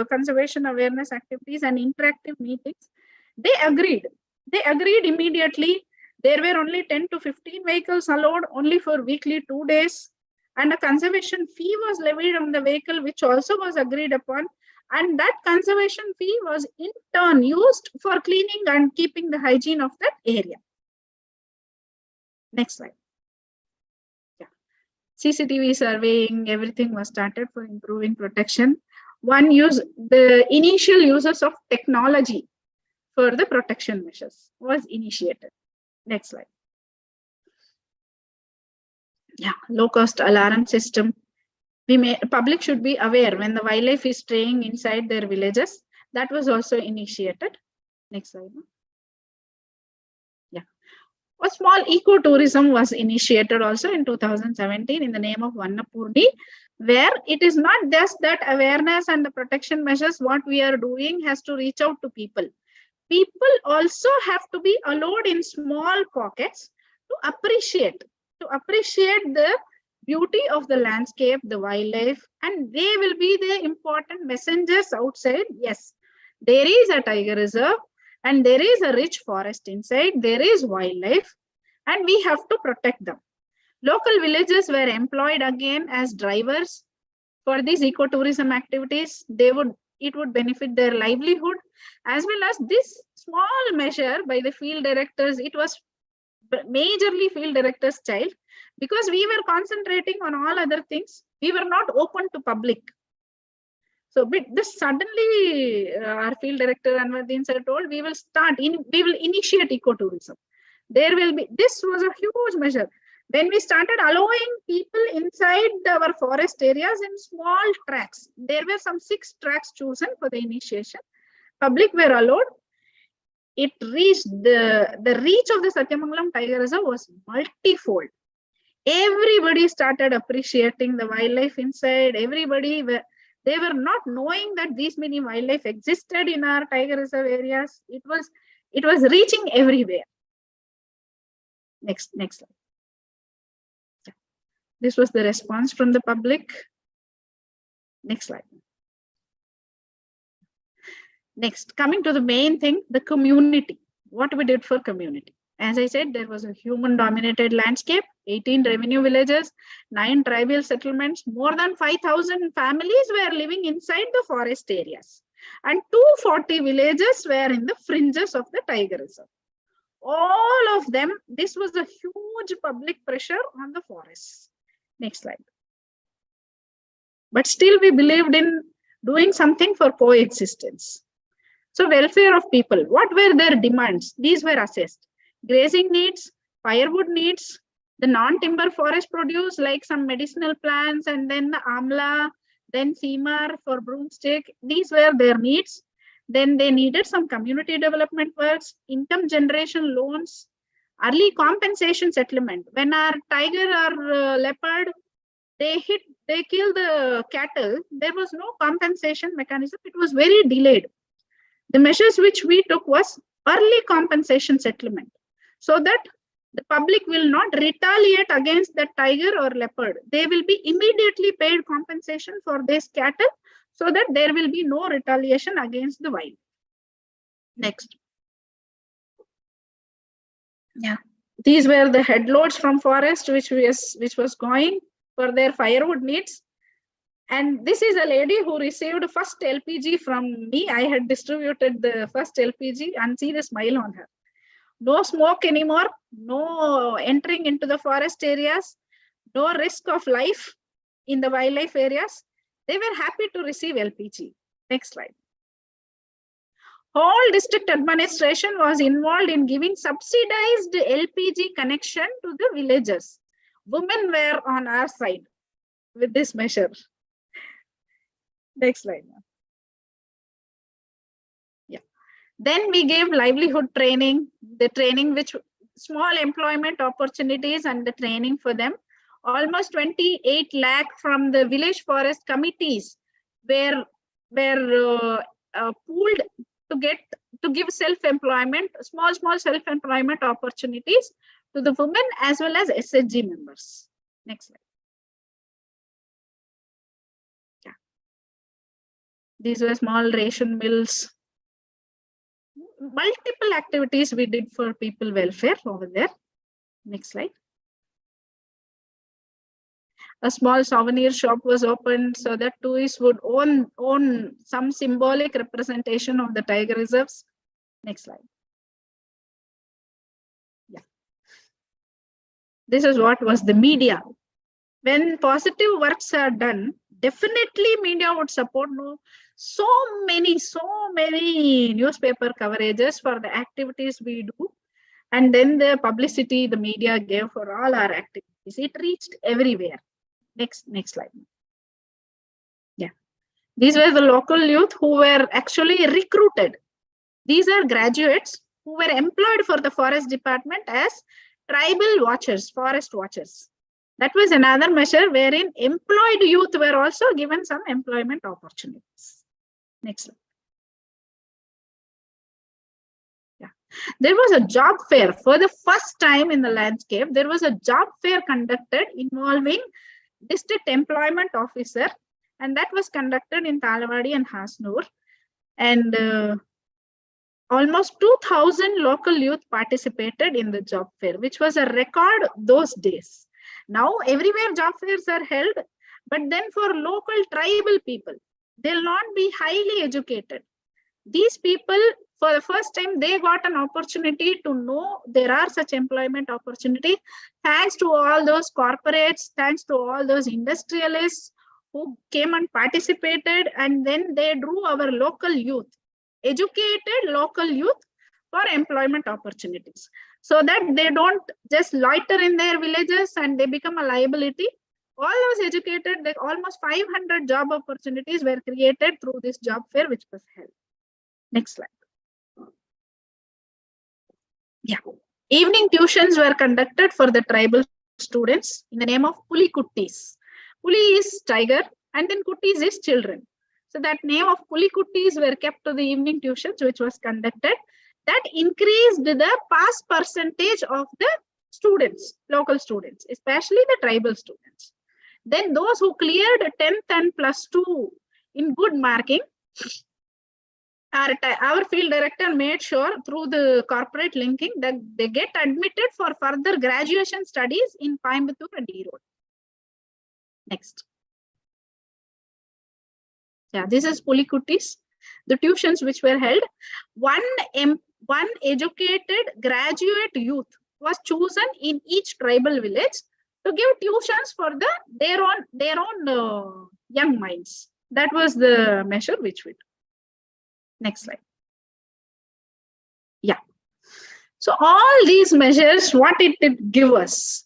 conservation awareness activities and interactive meetings, they agreed. They agreed immediately. There were only 10 to 15 vehicles allowed only for weekly 2 days. And a conservation fee was levied on the vehicle, which also was agreed upon. And that conservation fee was in turn used for cleaning and keeping the hygiene of that area. Next slide. Yeah. CCTV surveying, everything was started for improving protection. The initial uses of technology for the protection measures was initiated. Next slide. Yeah, low-cost alarm system. Public should be aware when the wildlife is straying inside their villages. That was also initiated. Next slide. Yeah. A small ecotourism was initiated also in 2017 in the name of Vannapurni, where it is not just that awareness and the protection measures, what we are doing has to reach out to people. People also have to be allowed in small pockets to appreciate the beauty of the landscape, the wildlife, and they will be the important messengers outside. Yes, there is a tiger reserve and there is a rich forest inside, there is wildlife, and we have to protect them. Local villagers were employed again as drivers for these ecotourism activities. It would benefit their livelihood, as well as this small measure by the field directors. It was majorly field director's child, because we were concentrating on all other things. We were not open to public. So this suddenly our field director Anwardin sir told we will initiate ecotourism. This was a huge measure. When we started allowing people inside our forest areas in small tracks, there were some 6 tracks chosen for the initiation. Public were allowed. It reached the reach of the Sathyamangalam Tiger Reserve was multifold. Everybody started appreciating the wildlife inside. They were not knowing that these many wildlife existed in our Tiger Reserve areas. It was reaching everywhere. Next slide. This was the response from the public. Next slide. Next, coming to the main thing, the community. What we did for community. As I said, there was a human-dominated landscape, 18 revenue villages, 9 tribal settlements, more than 5,000 families were living inside the forest areas, and 240 villages were in the fringes of the Tiger Reserve. All of them, this was a huge public pressure on the forests. Next slide. But still we believed in doing something for coexistence. So welfare of people, what were their demands? These were assessed. Grazing needs, firewood needs, The non-timber forest produce like some medicinal plants and then the amla, then simar for broomstick. These were their needs. Then they needed some community development works, income generation loans, early compensation settlement. When our tiger or leopard, they kill the cattle, there was no compensation mechanism. It was very delayed. The measures which we took was early compensation settlement, so that the public will not retaliate against the tiger or leopard. They will be immediately paid compensation for this cattle, so that there will be no retaliation against the wild. Next. Yeah, these were the headloads from forest which was going for their firewood needs. And this is a lady who received first LPG from me. I had distributed the first LPG, and see the smile on her. No smoke anymore, no entering into the forest areas, no risk of life in the wildlife areas. They were happy to receive LPG. Next slide. Whole district administration was involved in giving subsidized LPG connection to the villagers. Women were on our side with this measure. Next slide. Yeah. Then we gave livelihood training, the training which small employment opportunities and the training for them. Almost 28 lakh from the village forest committees were pooled to give self-employment, small self-employment opportunities to the women as well as SHG members. Next slide. Yeah. These were small ration mills. Multiple activities we did for people welfare over there. Next slide. A small souvenir shop was opened so that tourists would own some symbolic representation of the tiger reserves. Next slide. Yeah. This is what was the media. When positive works are done, definitely media would support. So many newspaper coverages for the activities we do. And then the publicity the media gave for all our activities. It reached everywhere. Next slide. Yeah. These were the local youth who were actually recruited. These are graduates who were employed for the forest department as tribal watchers, forest watchers. That was another measure wherein employed youth were also given some employment opportunities. Next slide. Yeah. There was a job fair for the first time in the landscape. There was a job fair conducted involving district employment officer, and that was conducted in Talawadi and Hosur. And almost 2,000 local youth participated in the job fair, which was a record those days. Now everywhere job fairs are held, but then for local tribal people, they'll not be highly educated. These people, for the first time, they got an opportunity to know there are such employment opportunities. Thanks to all those corporates, thanks to all those industrialists who came and participated, and then they drew our local youth, educated local youth, for employment opportunities, so that they don't just loiter in their villages and they become a liability. All those educated, like almost 500 job opportunities were created through this job fair which was held. Next slide. Yeah. Evening tuitions were conducted for the tribal students in the name of Puli Kuttis. Puli is tiger and then Kuttis is children. So that name of Puli Kuttis were kept to the evening tuitions which was conducted. That increased the pass percentage of the students, local students, especially the tribal students. Then those who cleared 10th and +2 in good marking, our field director made sure through the corporate linking that they get admitted for further graduation studies in Coimbatore and Erode. Next. Yeah, this is Puli Kuttis, the tuitions which were held. One educated graduate youth was chosen in each tribal village to give tuitions for their own young minds. That was the measure which we took. Next slide. Yeah. So all these measures, what it did give us?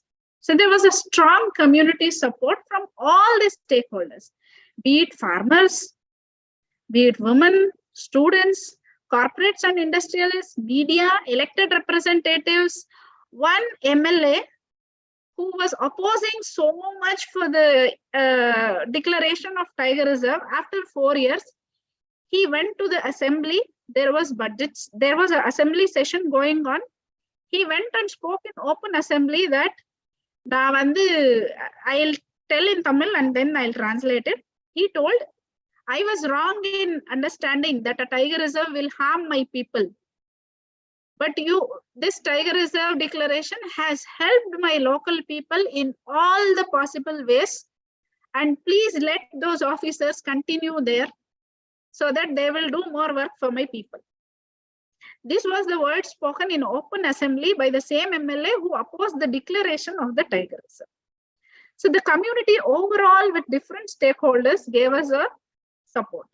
So there was a strong community support from all the stakeholders, be it farmers, be it women, students, corporates and industrialists, media, elected representatives, one MLA who was opposing so much for the declaration of Tiger Reserve. After 4 years, he went to the assembly. There was budgets. There was an assembly session going on. He went and spoke in open assembly that I'll tell in Tamil and then I'll translate it. He told, I was wrong in understanding that a tiger reserve will harm my people. But this Tiger Reserve declaration has helped my local people in all the possible ways. And please let those officers continue there so that they will do more work for my people. This was the word spoken in open assembly by the same MLA who opposed the declaration of the Tiger Reserve. So the community overall with different stakeholders gave us a support.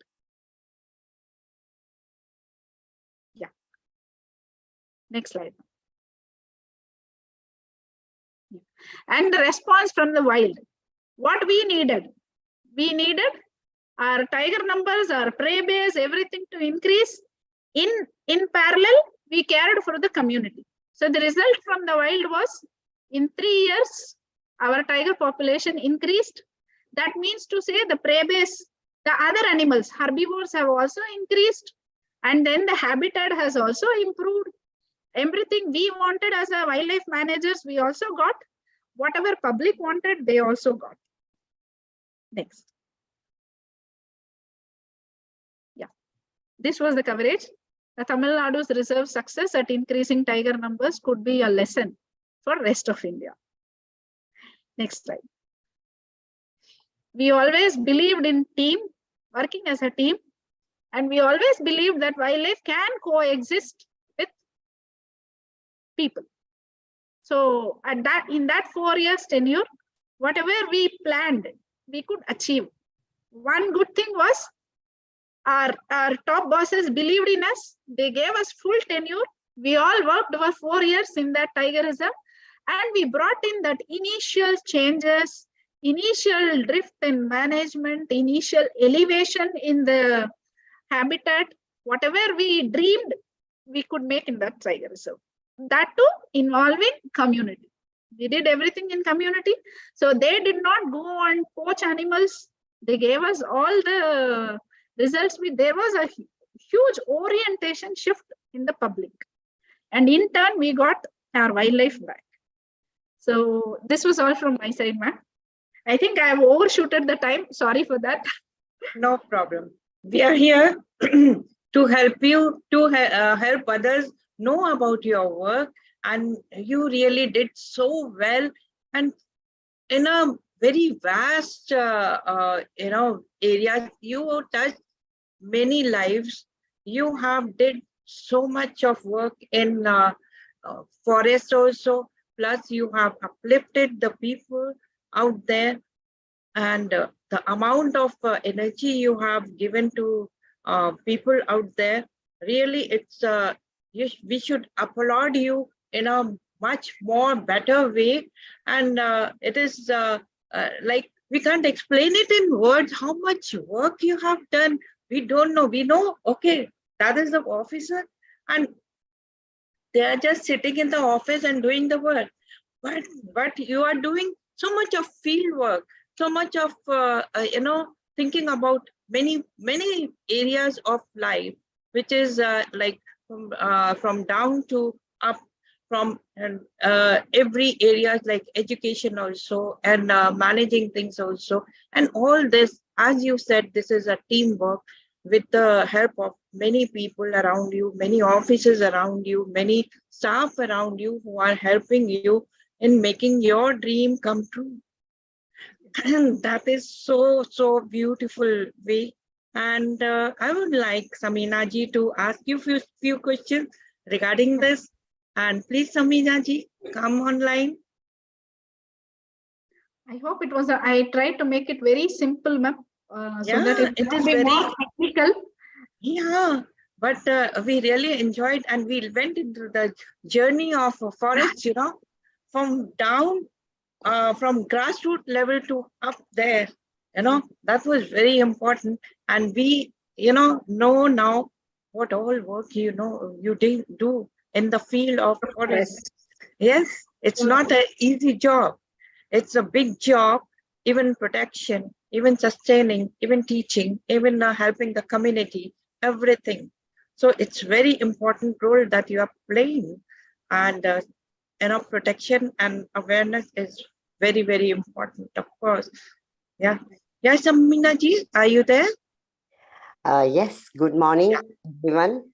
Yeah. Next slide. Yeah. And the response from the wild. What we needed our tiger numbers, our prey base, everything to increase. In parallel, we cared for the community. So the result from the wild was, in 3 years, our tiger population increased. That means to say the prey base, the other animals, herbivores have also increased. And then the habitat has also improved. Everything we wanted as a wildlife managers, we also got. Whatever public wanted, they also got. Next. Yeah, this was the coverage. The Tamil Nadu's reserve success at increasing tiger numbers could be a lesson for rest of India. Next slide. We always believed in team, working as a team, and we always believed that wildlife can coexist with people. So in that 4 years tenure, whatever we planned, we could achieve. One good thing was our top bosses believed in us. They gave us full tenure. We all worked over 4 years in that Tiger Reserve, and we brought in that initial changes, initial drift in management, initial elevation in the habitat. Whatever we dreamed, we could make in that Tiger Reserve. That too involving community. We did everything in community. So they did not go and poach animals. They gave us all the results. There was a huge orientation shift in the public. And in turn, we got our wildlife back. So this was all from my side, ma'am. I think I have overshooted the time. Sorry for that. No problem. We are here to help you, to help others know about your work. And you really did so well. And in a very vast, area, you touched many lives. You have did so much of work in forest also. Plus, you have uplifted the people out there, and the amount of energy you have given to people out there. Really, it's we should applaud you in a much more better way. And it is like we can't explain it in words how much work you have done. We don't know. We know, okay, that is the officer, and they are just sitting in the office and doing the work. But you are doing so much of field work, so much of thinking about many areas of life, which is like from down to up, from every areas like education also, and managing things also. And all this, as you said, this is a teamwork with the help of many people around you, many officers around you, many staff around you who are helping you in making your dream come true. And that is so beautiful way. And I would like Samina ji to ask you few questions regarding this. And please, Samina ji, come online. I hope it was. I tried to make it very simple, ma'am. So that it is very more technical. Yeah, but we really enjoyed, and we went into the journey of a forest, from down from grassroots level to up there, that was very important. And we, know now what all work, you do in the field of forest. Yes, it's not an easy job. It's a big job, even protection, even sustaining, even teaching, even helping the community, everything. So it's very important role that you are playing, and protection and awareness is very, very important, of course. Yeah. Yes, Amina ji, are you there? Yes, good morning, everyone.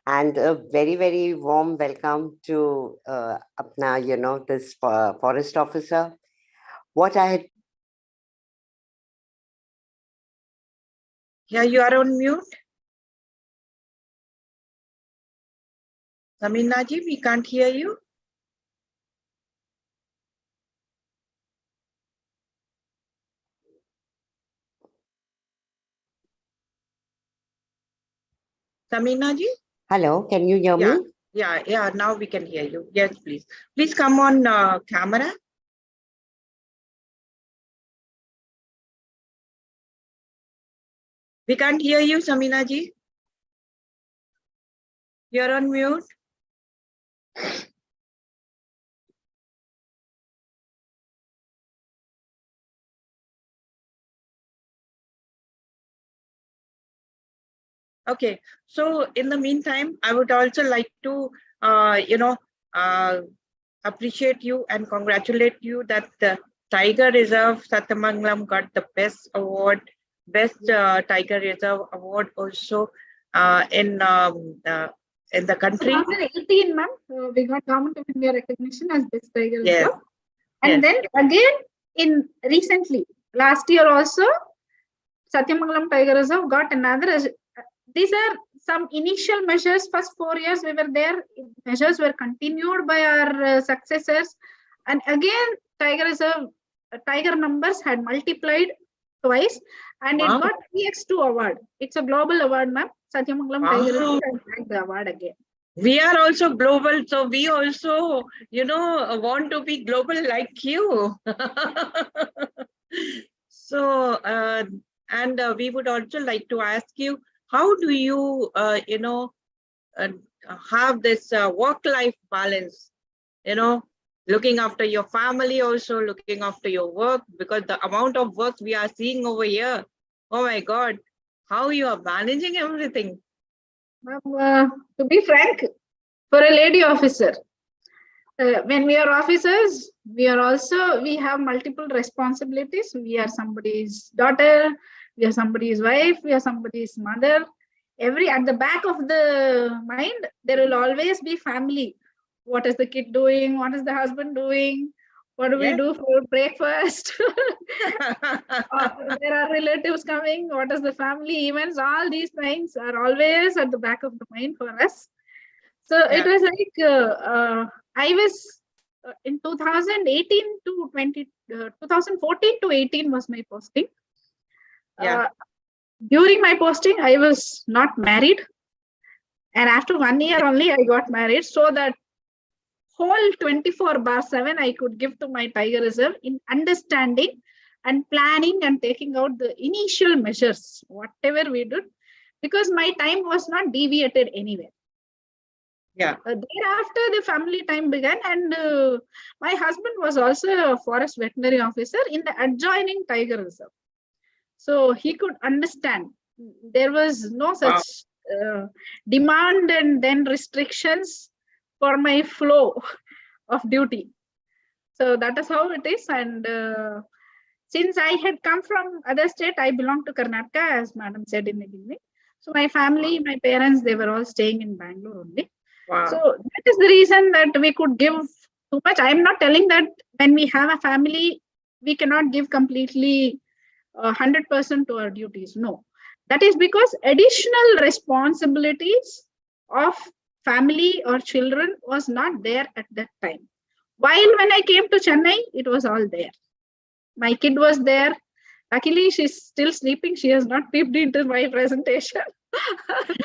And a very, very warm welcome to Apna, this forest officer. What I had. Yeah, you are on mute. Amina ji, we can't hear you. Samina ji? Hello, can you hear me? Yeah, now we can hear you. Yes, please. Please come on camera. We can't hear you, Samina ji. You're on mute. Okay, so in the meantime, I would also like to, appreciate you and congratulate you that the Tiger Reserve Sathyamangalam got the best award, best Tiger Reserve award also in the country. 2018, ma'am, we got Government of India recognition as best Tiger Yes. Reserve. And then again, in recently, last year also, Sathyamangalam Tiger Reserve got another. These are some initial measures. First 4 years we were there. Measures were continued by our successors, and again Tiger Reserve tiger numbers had multiplied twice, and it got 3x2 award. It's a global award, ma'am. Sathyamangalam Tiger Reserve has the award again. We are also global, so we also, want to be global like you. So, and we would also like to ask you, how do you, have this work-life balance, looking after your family, also looking after your work, because the amount of work we are seeing over here, oh my God, how you are managing everything? To be frank, for a lady officer, when we are officers, we have multiple responsibilities. We are somebody's daughter, we are somebody's wife, we are somebody's mother. At the back of the mind, there will always be family. What is the kid doing? What is the husband doing? What do we do for breakfast? There are relatives coming. What is the family events? All these things are always at the back of the mind for us. So it was like I was in 2018 to 2014 to 18 was my posting. During my posting, I was not married, and after 1 year only I got married, so that whole 24/7 I could give to my Tiger Reserve in understanding and planning and taking out the initial measures, whatever we did, because my time was not deviated anywhere. Thereafter, the family time began, and my husband was also a forest veterinary officer in the adjoining Tiger Reserve. So he could understand. There was no such demand and then restrictions for my flow of duty. So that is how it is. And since I had come from other state, I belong to Karnataka, as Madam said in the beginning. So my family, my parents, they were all staying in Bangalore only. So that is the reason that we could give too much. I am not telling that when we have a family, we cannot give completely 100% to our duties. No, that is because additional responsibilities of family or children was not there at that time. While when I came to Chennai, it was all there. My kid was there. Luckily, she's still sleeping. She has not peeped into my presentation.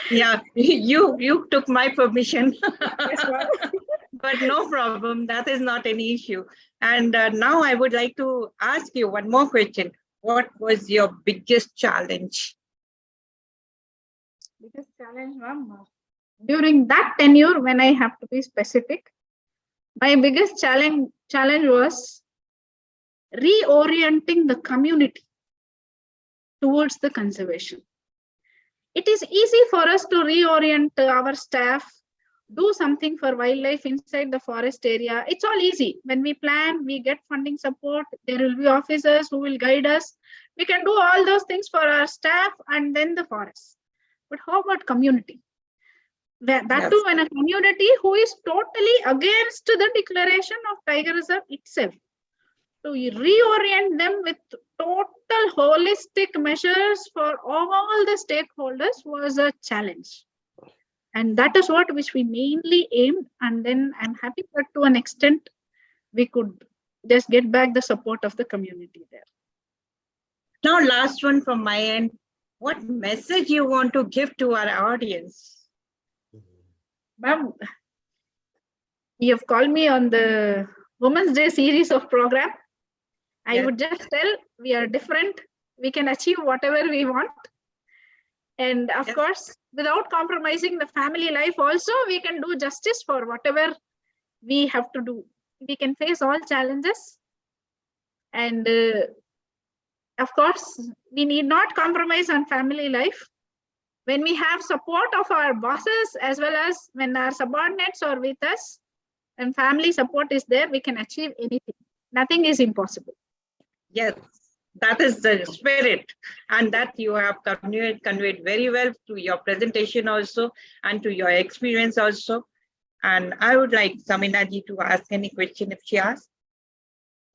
Yeah, you took my permission. Yes, But no problem. That is not any issue. And now I would like to ask you one more question. What was your biggest challenge? Biggest challenge, ma'am. During that tenure, when I have to be specific, my biggest challenge was reorienting the community towards the conservation. It is easy for us to reorient our staff, do something for wildlife inside the forest area. It's all easy. When we plan, we get funding support, there will be officers who will guide us. We can do all those things for our staff and then the forest. But how about community? That Yes. too, when a community who is totally against the declaration of Tiger Reserve itself, to reorient them with total holistic measures for all the stakeholders was a challenge. And that is what which we mainly aimed. And then I'm happy that to an extent, we could just get back the support of the community there. Now, last one from my end. What message you want to give to our audience? Ma'am, you have called me on the Women's Day series of program. I Yes. would just tell we are different. We can achieve whatever we want. And of Yes. course, without compromising the family life also, we can do justice for whatever we have to do. We can face all challenges. And of course, we need not compromise on family life. When we have support of our bosses, as well as when our subordinates are with us, and family support is there, we can achieve anything. Nothing is impossible. Yes, that is the spirit, and that you have conveyed very well to your presentation also, and to your experience also. And I would like Saminaji to ask any question if she asks.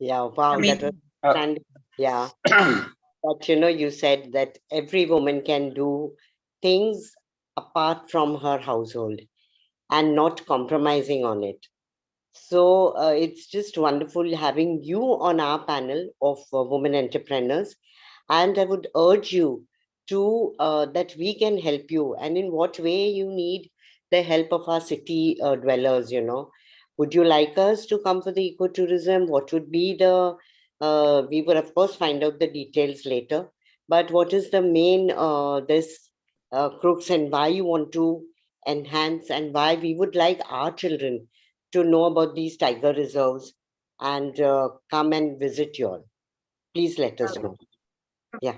Yeah, wow, I mean, that was and yeah. But you said that every woman can do things apart from her household and not compromising on it. So it's just wonderful having you on our panel of women entrepreneurs. And I would urge you to that we can help you. And in what way you need the help of our city dwellers, Would you like us to come for the ecotourism? What would be the, we will of course find out the details later, but what is the main, crux and why you want to enhance and why we would like our children to know about these tiger reserves and come and visit you all. Please let us know. Yeah.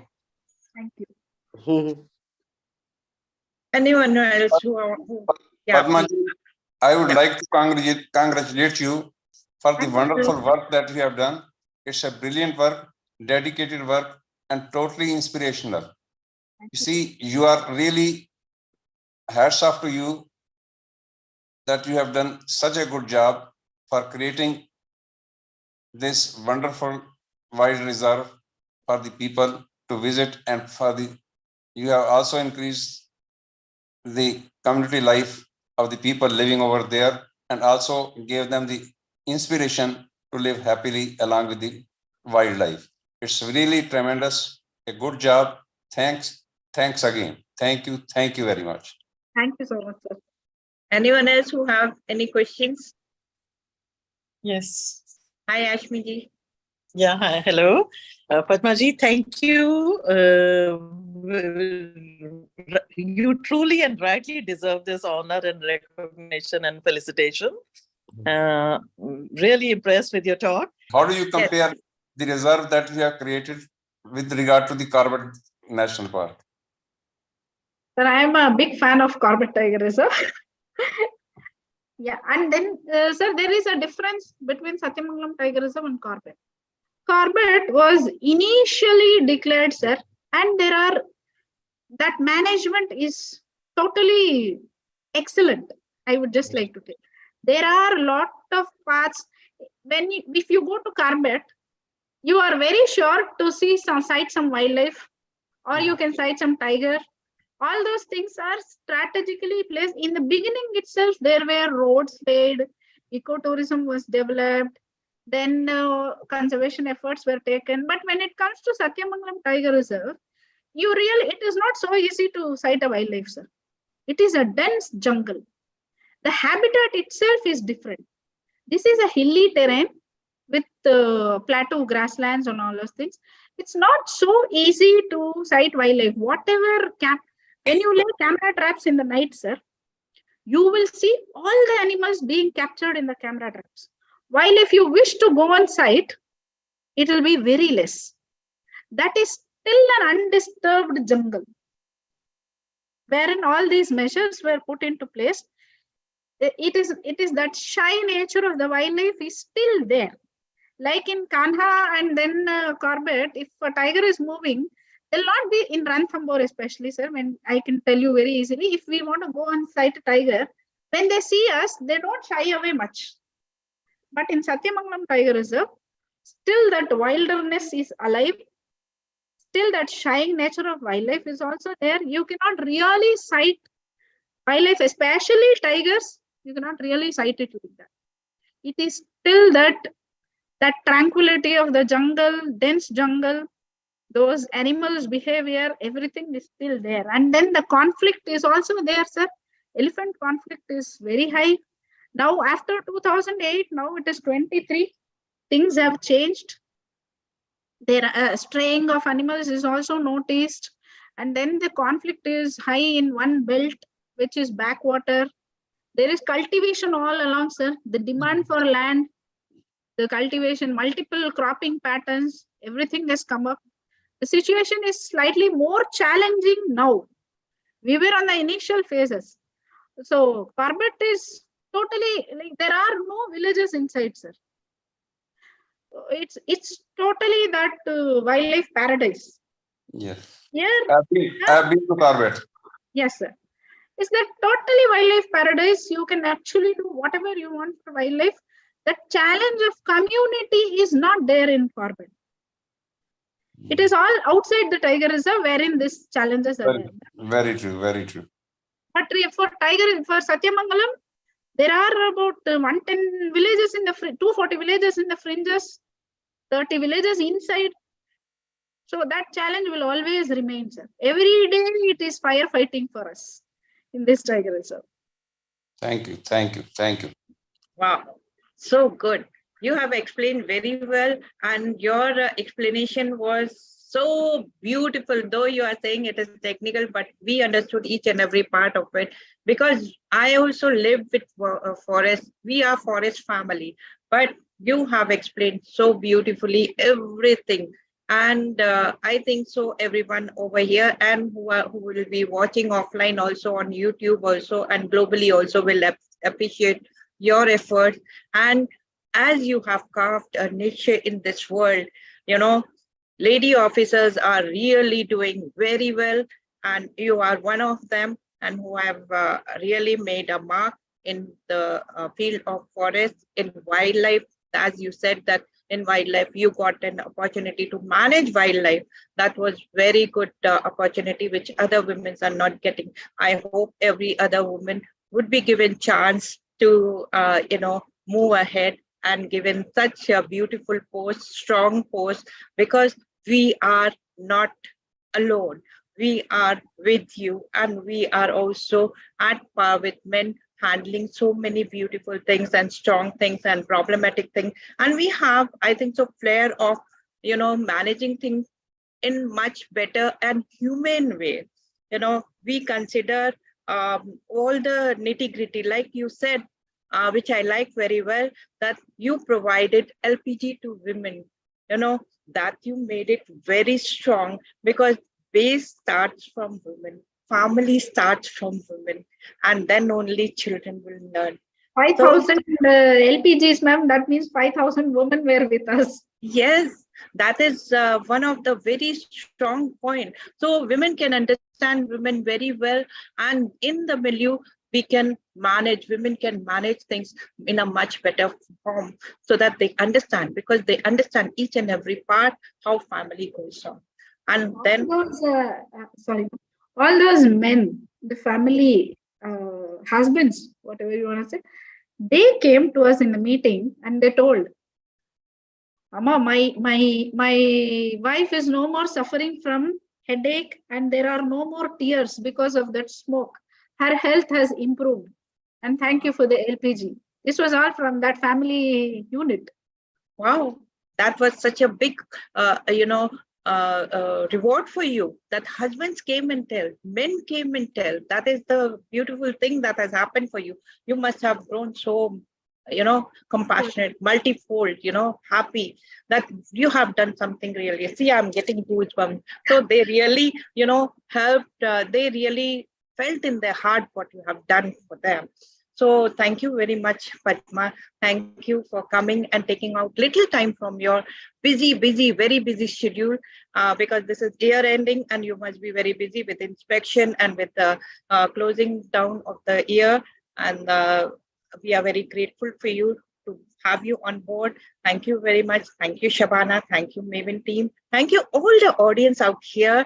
Thank you. anyone else who yeah, Padma, please. I would Yeah. like to congratulate you for the Thank you. wonderful work that you have done. It's a brilliant work, dedicated work, and totally inspirational. You see, you are really hats off to you that you have done such a good job for creating this wonderful wild reserve for the people to visit, and you have also increased the community life of the people living over there, and also gave them the inspiration to live happily along with the wildlife. It's really tremendous. A good job. Thanks again. Thank you very much. Thank you so much, sir. Anyone else who have any questions? Yes. Hi, Ashmiji. Yeah. Hi. Hello. Padmaji, thank you. You truly and rightly deserve this honor and recognition and felicitation. Really impressed with your talk. How do you compare the reserve that you have created with regard to the Corbett National Park? Sir, I am a big fan of Corbett Tiger Reserve. Yeah, and then, sir, there is a difference between Sathyamangalam Tiger Reserve and Corbett. Corbett was initially declared, sir, and that management is totally excellent. I would just like to tell. There are a lot of paths. If you go to Corbett, you are very sure to sight some wildlife, or you can sight some tiger. All those things are strategically placed. In the beginning itself, there were roads laid, ecotourism was developed, then conservation efforts were taken. But when it comes to Sathyamangalam Tiger Reserve, it is not so easy to sight a wildlife, sir. It is a dense jungle. The habitat itself is different. This is a hilly terrain with plateau grasslands and all those things. It's not so easy to sight wildlife. Whatever when you lay camera traps in the night, sir, you will see all the animals being captured in the camera traps. While if you wish to go on site, it will be very less. That is still an undisturbed jungle, wherein all these measures were put into place. It is that shy nature of the wildlife is still there. Like in Kanha and then Corbett, if a tiger is moving, they'll not be in Ranthambore especially, sir, when I can tell you very easily, if we want to go and sight a tiger, when they see us, they don't shy away much. But in Sathyamangalam Tiger Reserve, still that wilderness is alive. Still that shying nature of wildlife is also there. You cannot really sight wildlife, especially tigers. You cannot really sight it like that. It is still that tranquility of the jungle, dense jungle, those animals' behavior, everything is still there. And then the conflict is also there, sir. Elephant conflict is very high. Now, after 2008, now it is 23. Things have changed. There straying of animals is also noticed. And then the conflict is high in one belt, which is backwater. There is cultivation all along, sir. The demand for land, the cultivation, multiple cropping patterns, everything has come up. The situation is slightly more challenging now. We were on the initial phases. So Corbett is totally, like, there are no villages inside, sir. It's totally that wildlife paradise. Yes. Here, I've been to Corbett. yes, sir. It's that totally wildlife paradise. You can actually do whatever you want for wildlife. The challenge of community is not there in Corbett. It is all outside the Tiger Reserve wherein these challenges are there. Very true, very true. But for Sathyamangalam, there are about 110 villages in the 240 villages in the fringes, 30 villages inside. So that challenge will always remain, sir. Every day it is firefighting for us in this Tiger Reserve. Thank you, thank you, thank you. Wow, so good. You have explained very well, and your explanation was so beautiful. Though you are saying it is technical, but we understood each and every part of it, because I also live with forest. We are forest family, but you have explained so beautifully everything. And I think so everyone over here and who will be watching offline also on YouTube also and globally also will appreciate your efforts. And as you have carved a niche in this world, you know, lady officers are really doing very well, and you are one of them, and who have really made a mark in the field of forest, in wildlife. As you said that in wildlife, you got an opportunity to manage wildlife. That was very good opportunity, which other women are not getting. I hope every other woman would be given chance to, move ahead and given such a beautiful post, strong post, because we are not alone. We are with you, and we are also at par with men, handling so many beautiful things and strong things and problematic things. And we have, I think, so flair of, managing things in much better and humane way. We consider all the nitty-gritty, like you said, which I like very well, that you provided LPG to women, that you made it very strong, because base starts from women, family starts from women, and then only children will learn. 5,000 LPGs, ma'am, that means 5,000 women were with us. Yes, that is one of the very strong point. So women can understand women very well, and in the milieu, women can manage things in a much better form, so that they understand, because they understand each and every part, how family goes on. And then all those men, the family husbands, whatever you want to say, they came to us in the meeting and they told, Amma, my wife is no more suffering from headache, and there are no more tears because of that smoke. Her health has improved, and thank you for the LPG. This was all from that family unit. Wow, that was such a big, reward for you, that husbands came and tell, men came and tell. That is the beautiful thing that has happened for you. You must have grown so, compassionate, multifold, happy that you have done something really. See, I'm getting goosebumps. So they really, helped, they really felt in their heart what you have done for them. So thank you very much, Padma. Thank you for coming and taking out little time from your busy, very busy schedule, because this is year ending and you must be very busy with inspection and with the closing down of the year. And we are very grateful for you to have you on board. Thank you very much. Thank you, Shabana. Thank you, Maven team. Thank you, all the audience out here